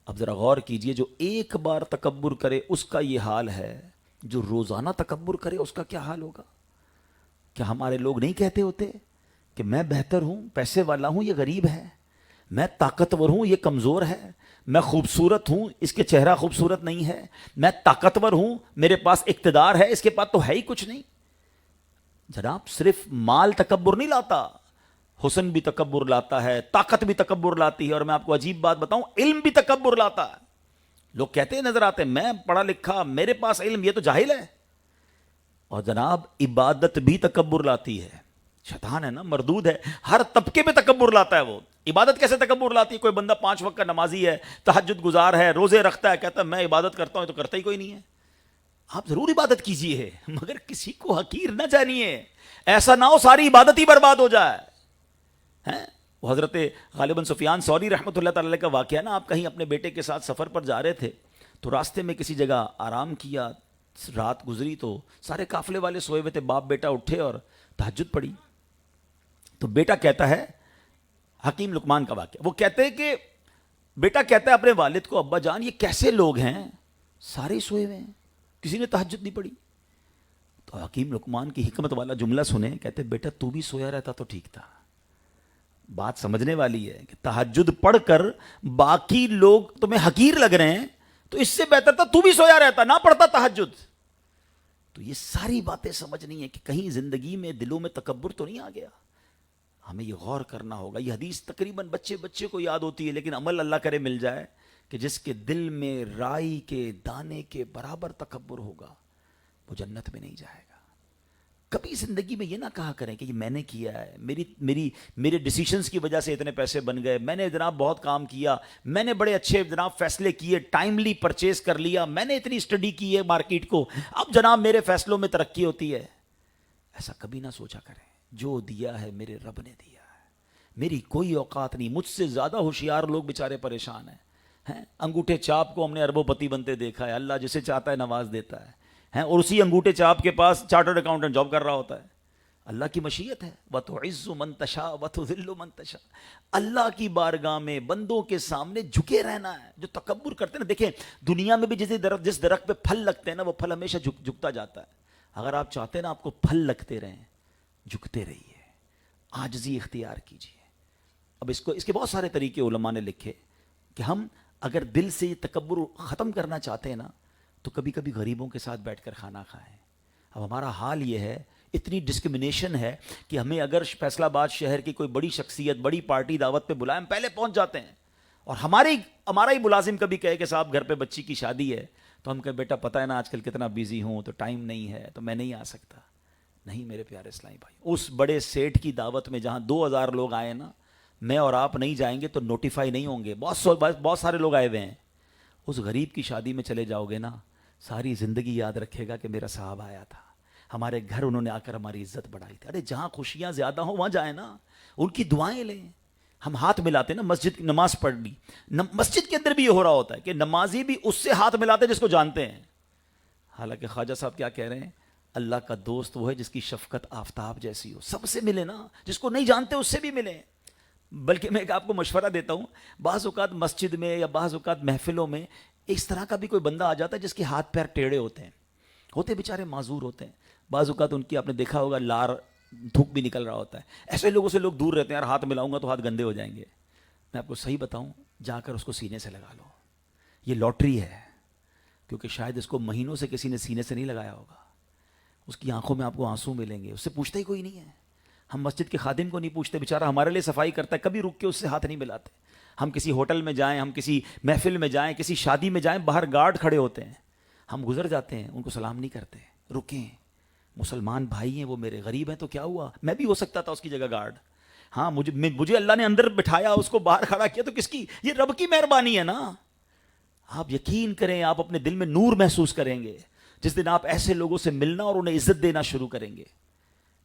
اب ذرا غور کیجئے، جو ایک بار تکبر کرے اس کا یہ حال ہے، جو روزانہ تکبر کرے اس کا کیا حال ہوگا؟ کیا ہمارے لوگ نہیں کہتے ہوتے کہ میں بہتر ہوں، پیسے والا ہوں، یہ غریب ہے، میں طاقتور ہوں، یہ کمزور ہے، میں خوبصورت ہوں، اس کے چہرہ خوبصورت نہیں ہے، میں طاقتور ہوں، میرے پاس اقتدار ہے، اس کے پاس تو ہے ہی کچھ نہیں۔ جناب صرف مال تکبر نہیں لاتا، حسن بھی تکبر لاتا ہے، طاقت بھی تکبر لاتی ہے، اور میں آپ کو عجیب بات بتاؤں، علم بھی تکبر لاتا ہے۔ لوگ کہتے ہیں نظر آتے ہیں میں پڑھا لکھا، میرے پاس علم، یہ تو جاہل ہے۔ اور جناب عبادت بھی تکبر لاتی ہے، شیطان ہے نا، مردود ہے، ہر طبقے پہ تکبر لاتا ہے۔ وہ عبادت کیسے تکبر لاتی ہے؟ کوئی بندہ 5 وقت کا نمازی ہے، تہجد گزار ہے، روزے رکھتا ہے، کہتا ہے میں عبادت کرتا ہوں، تو کرتا ہی کوئی نہیں ہے۔ آپ ضرور عبادت کیجئے، مگر کسی کو حقیر نہ جانیے، ایسا نہ ہو ساری عبادت ہی برباد ہو جائے۔ وہ حضرت غالباً سفیان ثوری رحمۃ اللہ تعالی کا واقعہ نا، آپ کہیں اپنے بیٹے کے ساتھ سفر پر جا رہے تھے تو راستے میں کسی جگہ آرام کیا، رات گزری تو سارے قافلے والے سوئے ہوئے تھے، باپ بیٹا اٹھے اور تہجد پڑھی۔ تو بیٹا کہتا ہے، حکیم لقمان کا واقعہ، وہ کہتے ہیں کہ بیٹا کہتا ہے اپنے والد کو ابا جان یہ کیسے لوگ ہیں، سارے سوئے ہوئے ہیں، کسی نے تہجد نہیں پڑھی۔ تو حکیم لقمان کی حکمت والا جملہ سنیں، کہتے بیٹا تو بھی سویا رہتا تو ٹھیک تھا۔ بات سمجھنے والی ہے کہ تہجد پڑھ کر باقی لوگ تمہیں حقیر لگ رہے ہیں تو اس سے بہتر تھا تو بھی سویا رہتا، نہ پڑھتا تہجد۔ تو یہ ساری باتیں سمجھنی ہے کہ کہیں زندگی میں دلوں میں تکبر تو نہیں آ گیا۔ ہمیں یہ غور کرنا ہوگا۔ یہ حدیث تقریباً بچے کو یاد ہوتی ہے، لیکن عمل اللہ کرے مل جائے کہ جس کے دل میں رائی کے دانے کے برابر تکبر ہوگا وہ جنت میں نہیں جائے گا۔ کبھی زندگی میں یہ نہ کہا کریں کہ یہ میں نے کیا ہے، میرے ڈیسیشنز کی وجہ سے اتنے پیسے بن گئے، میں نے جناب بہت کام کیا، میں نے بڑے اچھے جناب فیصلے کیے، ٹائملی پرچیز کر لیا، میں نے اتنی اسٹڈی کی ہے مارکیٹ کو، اب جناب میرے فیصلوں میں ترقی ہوتی ہے۔ ایسا کبھی نہ سوچا کریں۔ جو دیا ہے میرے رب نے دیا ہے، میری کوئی اوقات نہیں۔ مجھ سے زیادہ ہوشیار لوگ بیچارے پریشان ہیں۔ انگوٹھے چاپ کو ہم نے اربوں پتی بنتے دیکھا ہے، اللہ جسے چاہتا ہے نواز دیتا ہے، اور اسی انگوٹھے چاپ کے پاس چارٹرڈ اکاؤنٹنٹ جاب کر رہا ہوتا ہے۔ اللہ کی مشیت ہے، وَتُعِزُّ مَن تَشَاءُ وَتُذِلُّ مَن تَشَاءُ۔ اللہ کی بارگاہ میں بندوں کے سامنے جھکے رہنا ہے۔ جو تکبر کرتے ہیں نا، دیکھیں دنیا میں بھی جس درخت پہ پھل لگتے ہیں نا، وہ پھل ہمیشہ جھکتا جاتا ہے۔ اگر آپ چاہتے ہیں نا آپ کو پھل لگتے رہیں، جھکتے رہیے، عاجزی اختیار کیجیے۔ اب اس کے بہت سارے طریقے علماء نے لکھے کہ ہم اگر دل سے یہ تکبر ختم کرنا چاہتے ہیں نا تو کبھی کبھی غریبوں کے ساتھ بیٹھ کر کھانا کھائیں۔ اب ہمارا حال یہ ہے، اتنی ڈسکرمنیشن ہے کہ ہمیں اگر فیصل آباد شہر کی کوئی بڑی شخصیت بڑی پارٹی دعوت پہ بلائیں، ہم پہلے پہنچ جاتے ہیں، اور ہمارا ہی ملازم کبھی کہے کہ صاحب گھر پہ بچی کی شادی ہے تو ہم کہیں بیٹا پتہ ہے نا آج کل کتنا بیزی ہوں تو ٹائم نہیں ہے تو میں نہیں آ سکتا۔ نہیں میرے پیارے اسلامی بھائی، اس بڑے سیٹ کی دعوت میں جہاں 2000 لوگ آئے نا، میں اور آپ نہیں جائیں گے تو نوٹیفائی نہیں ہوں گے، بہت سارے لوگ آئے ہوئے ہیں۔ اس غریب کی شادی میں چلے جاؤ گے نا، ساری زندگی یاد رکھے گا کہ میرا صاحب آیا تھا، ہمارے گھر انہوں نے آ کر ہماری عزت بڑھائی تھی۔ ارے جہاں خوشیاں زیادہ ہوں وہاں جائیں نا، ان کی دعائیں لیں۔ ہم ہاتھ ملاتے نا، مسجد کی نماز پڑھ لی، مسجد کے اندر بھی یہ ہو رہا ہوتا ہے کہ نمازی بھی اس سے ہاتھ ملاتے جس کو جانتے ہیں۔ حالانکہ خواجہ صاحب کیا کہہ رہے ہیں؟ اللہ کا دوست وہ ہے جس کی شفقت آفتاب جیسی ہو۔ سب سے ملے نا، جس کو نہیں جانتے اس سے بھی ملیں۔ بلکہ میں ایک آپ کو مشورہ دیتا ہوں، بعض اوقات مسجد میں یا بعض اوقات محفلوں میں اس طرح کا بھی کوئی بندہ آ جاتا ہے جس کے ہاتھ پیر ٹیڑھے ہوتے بیچارے معذور ہوتے ہیں، بعض اوقات ان کی آپ نے دیکھا ہوگا لار تھوک بھی نکل رہا ہوتا ہے، ایسے لوگوں سے لوگ دور رہتے ہیں، یار ہاتھ ملاؤں گا تو ہاتھ گندے ہو جائیں گے۔ میں آپ کو صحیح بتاؤں، جا کر اس کو سینے سے لگا لو، یہ لاٹری ہے، کیونکہ شاید اس کو مہینوں سے کسی نے سینے سے نہیں لگایا ہوگا۔ اس کی آنکھوں میں آپ کو آنسو ملیں گے، اس سے پوچھتا ہی کوئی نہیں ہے۔ ہم مسجد کے خادم کو نہیں پوچھتے، بیچارہ ہمارے لیے صفائی کرتا ہے، کبھی رک کے اس سے ہاتھ نہیں ملاتے۔ ہم کسی ہوٹل میں جائیں، ہم کسی محفل میں جائیں، کسی شادی میں جائیں، باہر گارڈ کھڑے ہوتے ہیں، ہم گزر جاتے ہیں، ان کو سلام نہیں کرتے۔ رکیں، مسلمان بھائی ہیں وہ، میرے غریب ہیں تو کیا ہوا، میں بھی ہو سکتا تھا اس کی جگہ گارڈ۔ ہاں مجھے اللہ نے اندر بٹھایا، اس کو باہر کھڑا کیا تو کس کی؟ یہ رب کی مہربانی ہے نا۔ آپ یقین کریں، آپ اپنے دل میں نور محسوس کریں گے جس دن آپ ایسے لوگوں سے ملنا اور انہیں عزت دینا شروع کریں گے۔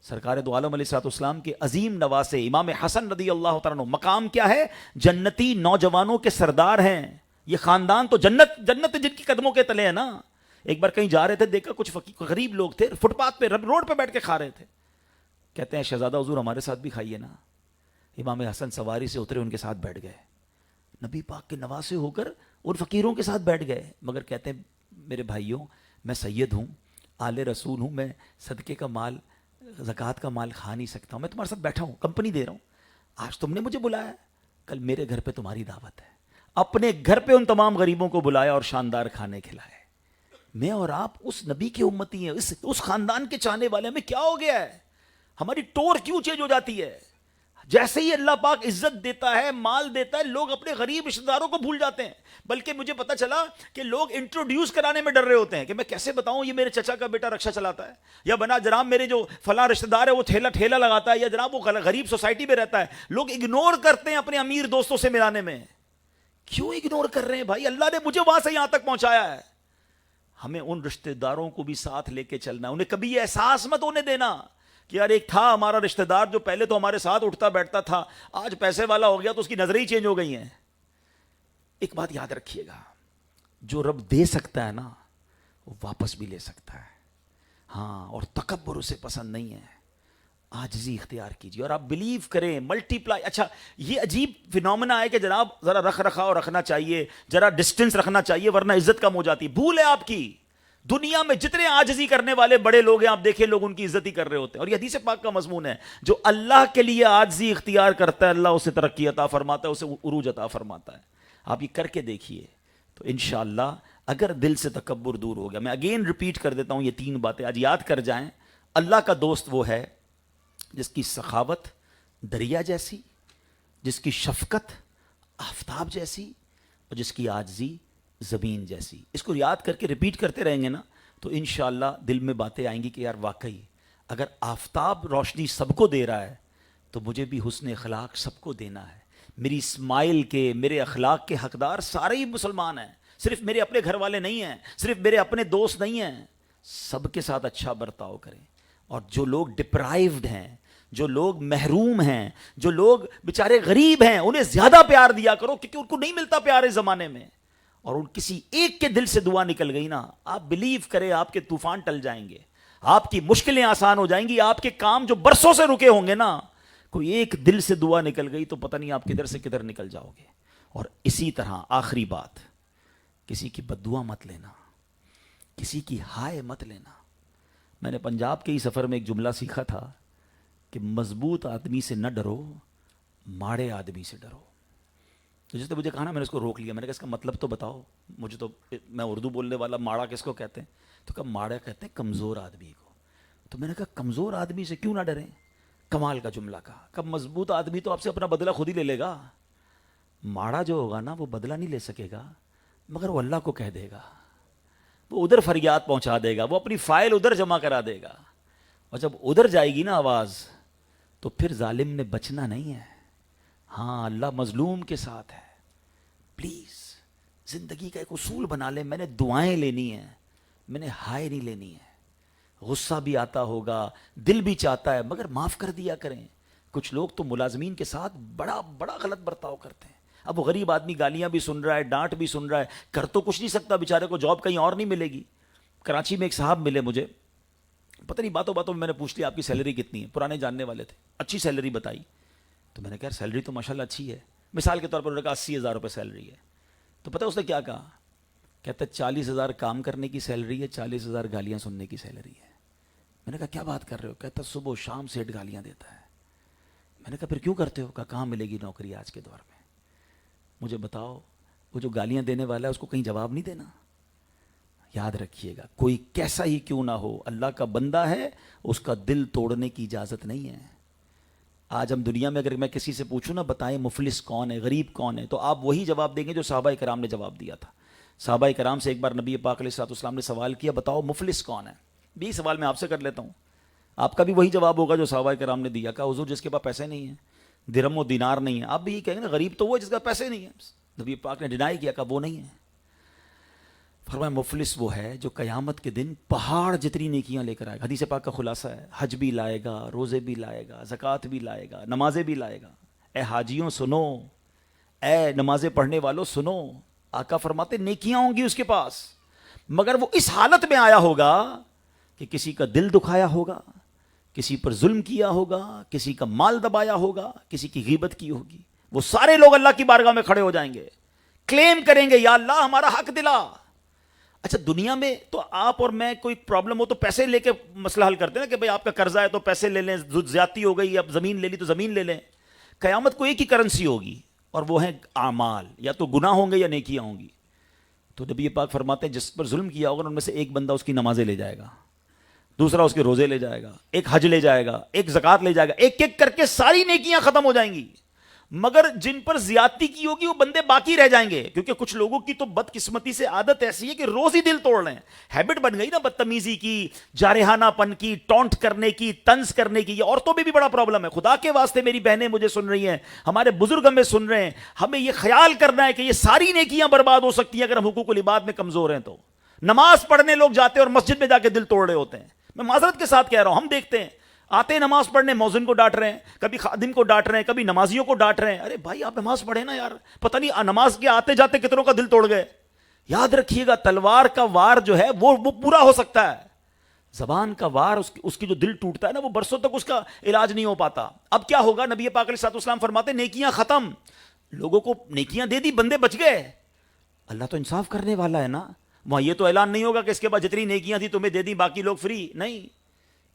سرکار دو عالم علیہ السلام کے عظیم نواسے امام حسن رضی اللہ تعالیٰ عنہ، مقام کیا ہے؟ جنتی نوجوانوں کے سردار ہیں۔ یہ خاندان تو جنت جن کی قدموں کے تلے ہے نا۔ ایک بار کہیں جا رہے تھے، دیکھا کچھ غریب لوگ تھے، فٹ پاتھ پہ روڈ پہ بیٹھ کے کھا رہے تھے۔ کہتے ہیں شہزادہ حضور ہمارے ساتھ بھی کھائیے نا۔ امام حسن سواری سے اترے، ان کے ساتھ بیٹھ گئے، نبی پاک کے نواسے ہو کر ان فقیروں کے ساتھ بیٹھ گئے، مگر کہتے ہیں میرے بھائیوں میں سید ہوں، آل رسول ہوں، میں صدقے کا مال زکوٰۃ کا مال کھا نہیں سکتا ہوں، میں تمہارے ساتھ بیٹھا ہوں، کمپنی دے رہا ہوں، آج تم نے مجھے بلایا، کل میرے گھر پہ تمہاری دعوت ہے۔ اپنے گھر پہ ان تمام غریبوں کو بلایا اور شاندار کھانے کھلائے۔ میں اور آپ اس نبی کے امتی ہیں، اس خاندان کے چاہنے والے، ہمیں کیا ہو گیا ہے؟ ہماری ٹور کیوں چینج ہو جاتی ہے؟ جیسے ہی اللہ پاک عزت دیتا ہے، مال دیتا ہے، لوگ اپنے غریب رشتہ داروں کو بھول جاتے ہیں۔ بلکہ مجھے پتا چلا کہ لوگ انٹروڈیوس کرانے میں ڈر رہے ہوتے ہیں کہ میں کیسے بتاؤں یہ میرے چچا کا بیٹا رکشا چلاتا ہے، یا بنا جناب میرے جو فلاں رشتہ دار ہے وہ ٹھیلا لگاتا ہے، یا جناب وہ غریب سوسائٹی میں رہتا ہے۔ لوگ اگنور کرتے ہیں اپنے امیر دوستوں سے ملانے میں۔ کیوں اگنور کر رہے ہیں بھائی؟ اللہ نے مجھے وہاں سے یہاں تک پہنچایا ہے۔ ہمیں ان رشتہ داروں کو بھی ساتھ لے کے چلنا، انہیں کبھی یہ احساس مت ہونے دینا کہ یار ایک تھا ہمارا رشتہ دار جو پہلے تو ہمارے ساتھ اٹھتا بیٹھتا تھا، آج پیسے والا ہو گیا تو اس کی نظریں ہی چینج ہو گئی ہیں۔ ایک بات یاد رکھیے گا، جو رب دے سکتا ہے نا وہ واپس بھی لے سکتا ہے۔ ہاں، اور تکبر اسے پسند نہیں ہے۔ عاجزی اختیار کیجیے اور آپ بلیو کریں، ملٹی پلائی۔ اچھا یہ عجیب فینومینا ہے کہ جناب ذرا رکھ رکھاؤ رکھنا چاہیے، ذرا ڈسٹنس رکھنا چاہیے ورنہ عزت کم ہو جاتی ہے۔ بھول ہے آپ کی، دنیا میں جتنے عاجزی کرنے والے بڑے لوگ ہیں آپ دیکھیں لوگ ان کی عزت ہی کر رہے ہوتے ہیں، اور یہ حدیث پاک کا مضمون ہے، جو اللہ کے لیے عاجزی اختیار کرتا ہے اللہ اسے ترقی عطا فرماتا ہے، اسے عروج عطا فرماتا ہے۔ آپ یہ کر کے دیکھیے تو انشاءاللہ اگر دل سے تکبر دور ہو گیا۔ میں اگین ریپیٹ کر دیتا ہوں، یہ 3 باتیں آج یاد کر جائیں۔ اللہ کا دوست وہ ہے جس کی سخاوت دریا جیسی، جس کی شفقت آفتاب جیسی، اور جس کی عاجزی زمین جیسی. اس کو یاد کر کے ریپیٹ کرتے رہیں گے نا تو انشاءاللہ دل میں باتیں آئیں گی کہ یار واقعی اگر آفتاب روشنی سب کو دے رہا ہے تو مجھے بھی حسن اخلاق سب کو دینا ہے. میری اسمائل کے، میرے اخلاق کے حقدار سارے ہی مسلمان ہیں، صرف میرے اپنے گھر والے نہیں ہیں، صرف میرے اپنے دوست نہیں ہیں. سب کے ساتھ اچھا برتاؤ کریں. اور جو لوگ ڈپرائیوڈ ہیں، جو لوگ محروم ہیں، جو لوگ بیچارے غریب ہیں، انہیں زیادہ پیار دیا کرو کیونکہ ان کو نہیں ملتا پیار اس زمانے میں. اور ان کسی ایک کے دل سے دعا نکل گئی نا، آپ بلیو کریں آپ کے طوفان ٹل جائیں گے، آپ کی مشکلیں آسان ہو جائیں گی. آپ کے کام جو برسوں سے رکے ہوں گے نا، کوئی ایک دل سے دعا نکل گئی تو پتہ نہیں آپ کدھر سے کدھر نکل جاؤ گے. اور اسی طرح آخری بات، کسی کی بد دعا مت لینا، کسی کی ہائے مت لینا. میں نے پنجاب کے ہی سفر میں ایک جملہ سیکھا تھا کہ مضبوط آدمی سے نہ ڈرو، ماڑے آدمی سے ڈرو. تو جس نے مجھے کہا نا، میں نے اس کو روک لیا. میں نے کہا اس کا مطلب تو بتاؤ مجھے، تو میں اردو بولنے والا. ماڑا کس کو کہتے ہیں؟ تو کہا ماڑا کہتے ہیں کمزور آدمی کو. تو میں نے کہا کمزور آدمی سے کیوں نہ ڈریں؟ کمال کا جملہ کہا. کب مضبوط آدمی تو آپ سے اپنا بدلہ خود ہی لے لے گا. ماڑا جو ہوگا نا وہ بدلہ نہیں لے سکے گا، مگر وہ اللہ کو کہہ دے گا، وہ ادھر فریاد پہنچا دے گا، وہ اپنی فائل ادھر جمع کرا دے گا. اور جب ادھر جائے گی نا آواز تو پھر ظالم نے بچنا نہیں ہے. ہاں اللہ مظلوم کے ساتھ ہے. پلیز زندگی کا ایک اصول بنا لیں، میں نے دعائیں لینی ہیں، میں نے ہائے نہیں لینی ہے. غصہ بھی آتا ہوگا، دل بھی چاہتا ہے، مگر معاف کر دیا کریں. کچھ لوگ تو ملازمین کے ساتھ بڑا بڑا غلط برتاؤ کرتے ہیں. اب وہ غریب آدمی گالیاں بھی سن رہا ہے، ڈانٹ بھی سن رہا ہے، کر تو کچھ نہیں سکتا بیچارے کو، جاب کہیں اور نہیں ملے گی. کراچی میں ایک صاحب ملے مجھے، پتہ نہیں باتوں باتوں میں نے پوچھ لیا آپ کی سیلری کتنی ہے. پرانے جاننے والے تھے، اچھی سیلری بتائی. تو میں نے کہا یار سیلری تو ماشاءاللہ اچھی ہے. مثال کے طور پر انہوں نے کہا 80,000 روپے سیلری ہے. تو پتہ اس نے کیا کہا؟ کہتا ہے 40,000 کام کرنے کی سیلری ہے، 40,000 گالیاں سننے کی سیلری ہے. میں نے کہا کیا بات کر رہے ہو؟ کہتا صبح و شام سیٹ گالیاں دیتا ہے. میں نے کہا پھر کیوں کرتے ہو؟ کہا کہاں ملے گی نوکری آج کے دور میں. مجھے بتاؤ وہ جو گالیاں دینے والا ہے اس کو کہیں جواب نہیں دینا؟ یاد رکھیے گا، کوئی کیسا ہی کیوں نہ ہو، اللہ کا بندہ ہے، اس کا دل توڑنے کی اجازت نہیں ہے. آج ہم دنیا میں اگر میں کسی سے پوچھوں نا بتائیں مفلس کون ہے، غریب کون ہے، تو آپ وہی جواب دیں گے جو صحابہ کرام نے جواب دیا تھا. صحابہ کرام سے ایک بار نبی پاک علیہ الصلوۃ والسلام نے سوال کیا بتاؤ مفلس کون ہے. بھی سوال میں آپ سے کر لیتا ہوں، آپ کا بھی وہی جواب ہوگا جو صحابہ کرام نے دیا. کہا حضور جس کے پاس پیسے نہیں ہیں، درہم و دینار نہیں ہے. آپ بھی یہ کہیں گے نا غریب تو وہ ہے جس کا پیسے نہیں ہے. نبی پاک نے ڈینائی کیا، کہا وہ نہیں ہے. فرمایا مفلس وہ ہے جو قیامت کے دن پہاڑ جتنی نیکیاں لے کر آئے گا. حدیث پاک کا خلاصہ ہے، حج بھی لائے گا، روزے بھی لائے گا، زکوٰۃ بھی لائے گا، نمازیں بھی لائے گا. اے حاجیوں سنو، اے نمازیں پڑھنے والوں سنو. آقا فرماتے نیکیاں ہوں گی اس کے پاس، مگر وہ اس حالت میں آیا ہوگا کہ کسی کا دل دکھایا ہوگا، کسی پر ظلم کیا ہوگا، کسی کا مال دبایا ہوگا، کسی کی غیبت کی ہوگی. وہ سارے لوگ اللہ کی بارگاہ میں کھڑے ہو جائیں گے، کلیم کریں گے یا اللہ ہمارا حق دلا. اچھا دنیا میں تو آپ اور میں کوئی پرابلم ہو تو پیسے لے کے مسئلہ حل کرتے ہیں نا کہ بھئی آپ کا قرضہ ہے تو پیسے لے لیں، زیادتی ہو گئی اب زمین لے لی تو زمین لے لیں. قیامت کو ایک ہی کرنسی ہوگی اور وہ ہیں اعمال، یا تو گناہ ہوں گے یا نیکیاں ہوں گی. تو نبی پاک فرماتے ہیں جس پر ظلم کیا ہوگا ان میں سے ایک بندہ اس کی نمازیں لے جائے گا، دوسرا اس کے روزے لے جائے گا، ایک حج لے جائے گا، ایک زکوٰۃ لے جائے گا. ایک ایک کر کے ساری نیکیاں ختم ہو جائیں گی، مگر جن پر زیادتی کی ہوگی وہ بندے باقی رہ جائیں گے. کیونکہ کچھ لوگوں کی تو بدقسمتی سے عادت ایسی ہے کہ روز ہی دل توڑ رہے ہیں. ہیبٹ بن گئی نا بدتمیزی کی، جارحانہ پن کی، ٹونٹ کرنے کی، طنز کرنے کی. یہ عورتوں میں بھی بڑا پرابلم ہے. خدا کے واسطے میری بہنیں مجھے سن رہی ہیں، ہمارے بزرگ ہمیں سن رہے ہیں، ہمیں یہ خیال کرنا ہے کہ یہ ساری نیکیاں برباد ہو سکتی ہیں اگر ہم حقوق العباد میں کمزور ہیں. تو نماز پڑھنے لوگ جاتے ہیں اور مسجد میں جا کے دل توڑ رہے ہوتے ہیں. میں معذرت کے ساتھ کہہ رہا ہوں، ہم دیکھتے ہیں آتے نماز پڑھنے مؤذن کو ڈانٹ رہے ہیں، کبھی خادم کو ڈانٹ رہے ہیں، کبھی نمازیوں کو ڈانٹ رہے ہیں. ارے بھائی آپ نماز پڑھیں نا یار، پتہ نہیں نماز کے آتے جاتے کتنوں کا دل توڑ گئے. یاد رکھیے گا تلوار کا وار جو ہے وہ پورا ہو سکتا ہے، زبان کا وار اس کی جو دل ٹوٹتا ہے نا وہ برسوں تک اس کا علاج نہیں ہو پاتا. اب کیا ہوگا؟ نبی پاک علیہ الصلوۃ والسلام فرماتے نیکیاں ختم، لوگوں کو نیکیاں دے دی، بندے بچ گئے. اللہ تو انصاف کرنے والا ہے نا. وہاں یہ تو اعلان نہیں ہوگا کہ اس کے بعد جتنی نیکیاں تھی تمہیں دے دی باقی لوگ فری. نہیں،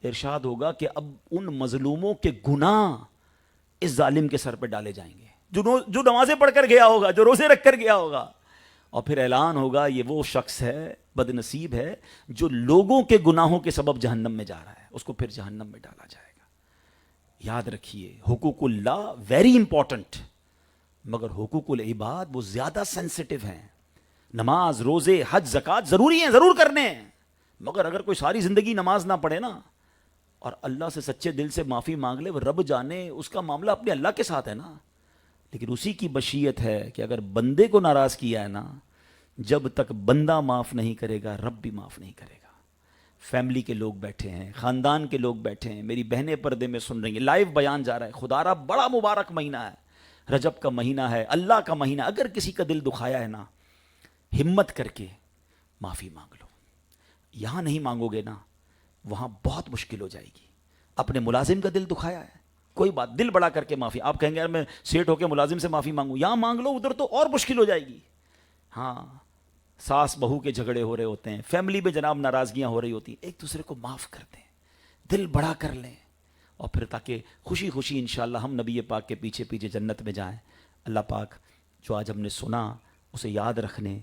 ارشاد ہوگا کہ اب ان مظلوموں کے گناہ اس ظالم کے سر پہ ڈالے جائیں گے جو نمازیں پڑھ کر گیا ہوگا، جو روزے رکھ کر گیا ہوگا. اور پھر اعلان ہوگا یہ وہ شخص ہے، بد نصیب ہے جو لوگوں کے گناہوں کے سبب جہنم میں جا رہا ہے، اس کو پھر جہنم میں ڈالا جائے گا. یاد رکھیے حقوق اللہ ویری امپورٹنٹ، مگر حقوق العباد وہ زیادہ سینسٹیو ہیں. نماز، روزے، حج، زکوٰۃ ضروری ہیں، ضرور کرنے ہیں، مگر اگر کوئی ساری زندگی نماز نہ پڑھے نا اور اللہ سے سچے دل سے معافی مانگ لے، وہ رب جانے اس کا معاملہ اپنے اللہ کے ساتھ ہے نا. لیکن اسی کی مشیت ہے کہ اگر بندے کو ناراض کیا ہے نا، جب تک بندہ معاف نہیں کرے گا رب بھی معاف نہیں کرے گا. فیملی کے لوگ بیٹھے ہیں، خاندان کے لوگ بیٹھے ہیں، میری بہنیں پردے میں سن رہی ہیں، لائیو بیان جا رہا ہے. خدا را بڑا مبارک مہینہ ہے، رجب کا مہینہ ہے، اللہ کا مہینہ. اگر کسی کا دل دکھایا ہے نا، ہمت کر کے معافی مانگ لو. یہاں نہیں مانگو گے نا، وہاں بہت مشکل ہو جائے گی. اپنے ملازم کا دل دکھایا ہے، کوئی بات، دل بڑا کر کے معافی. آپ کہیں گے یار میں سیٹ ہو کے ملازم سے معافی مانگوں، یہاں مانگ لو، ادھر تو اور مشکل ہو جائے گی. ہاں، ساس بہو کے جھگڑے ہو رہے ہوتے ہیں، فیملی میں جناب ناراضگیاں ہو رہی ہوتی ہیں، ایک دوسرے کو معاف کر دیں، دل بڑا کر لیں، اور پھر تاکہ خوشی خوشی انشاءاللہ ہم نبی پاک کے پیچھے پیچھے جنت میں جائیں. اللہ پاک جو آج ہم نے سنا اسے یاد رکھنے،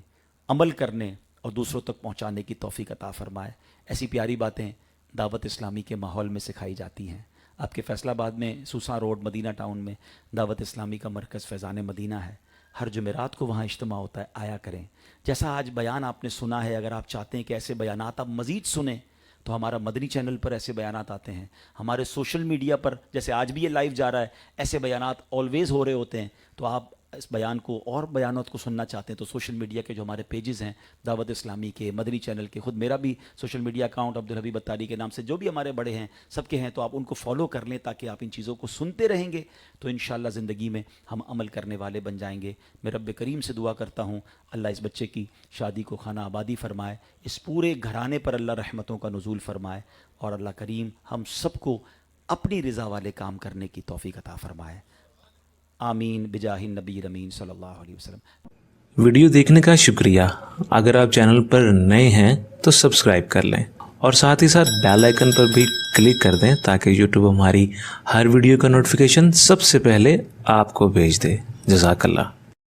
عمل کرنے اور دوسروں تک پہنچانے کی توفیق عطا فرمائے. ایسی پیاری باتیں دعوت اسلامی کے ماحول میں سکھائی جاتی ہیں. آپ کے فیصل آباد میں سوسا روڈ مدینہ ٹاؤن میں دعوت اسلامی کا مرکز فیضان مدینہ ہے. ہر جمعرات کو وہاں اجتماع ہوتا ہے، آیا کریں. جیسا آج بیان آپ نے سنا ہے، اگر آپ چاہتے ہیں کہ ایسے بیانات آپ مزید سنیں تو ہمارا مدنی چینل پر ایسے بیانات آتے ہیں. ہمارے سوشل میڈیا پر جیسے آج بھی یہ لائیو جا رہا ہے، ایسے بیانات آلویز ہو رہے ہوتے ہیں. تو آپ اس بیان کو اور بیانات کو سننا چاہتے ہیں تو سوشل میڈیا کے جو ہمارے پیجز ہیں دعوت اسلامی کے، مدنی چینل کے، خود میرا بھی سوشل میڈیا اکاؤنٹ عبدالحبیب اتاری کے نام سے جو بھی ہمارے بڑے ہیں سب کے ہیں، تو آپ ان کو فالو کر لیں تاکہ آپ ان چیزوں کو سنتے رہیں گے تو انشاءاللہ زندگی میں ہم عمل کرنے والے بن جائیں گے. میں رب کریم سے دعا کرتا ہوں اللہ اس بچے کی شادی کو خانہ آبادی فرمائے، اس پورے گھرانے پر اللہ رحمتوں کا نزول فرمائے، اور اللہ کریم ہم سب کو اپنی رضا والے کام کرنے کی توفیق عطا فرمائے. آمین بجاہ النبی امین صلی اللہ علیہ وسلم. ویڈیو دیکھنے کا شکریہ. اگر آپ چینل پر نئے ہیں تو سبسکرائب کر لیں اور ساتھ ہی ساتھ بیل آئیکن پر بھی کلک کر دیں تاکہ یوٹیوب ہماری ہر ویڈیو کا نوٹیفیکیشن سب سے پہلے آپ کو بھیج دے. جزاک اللہ.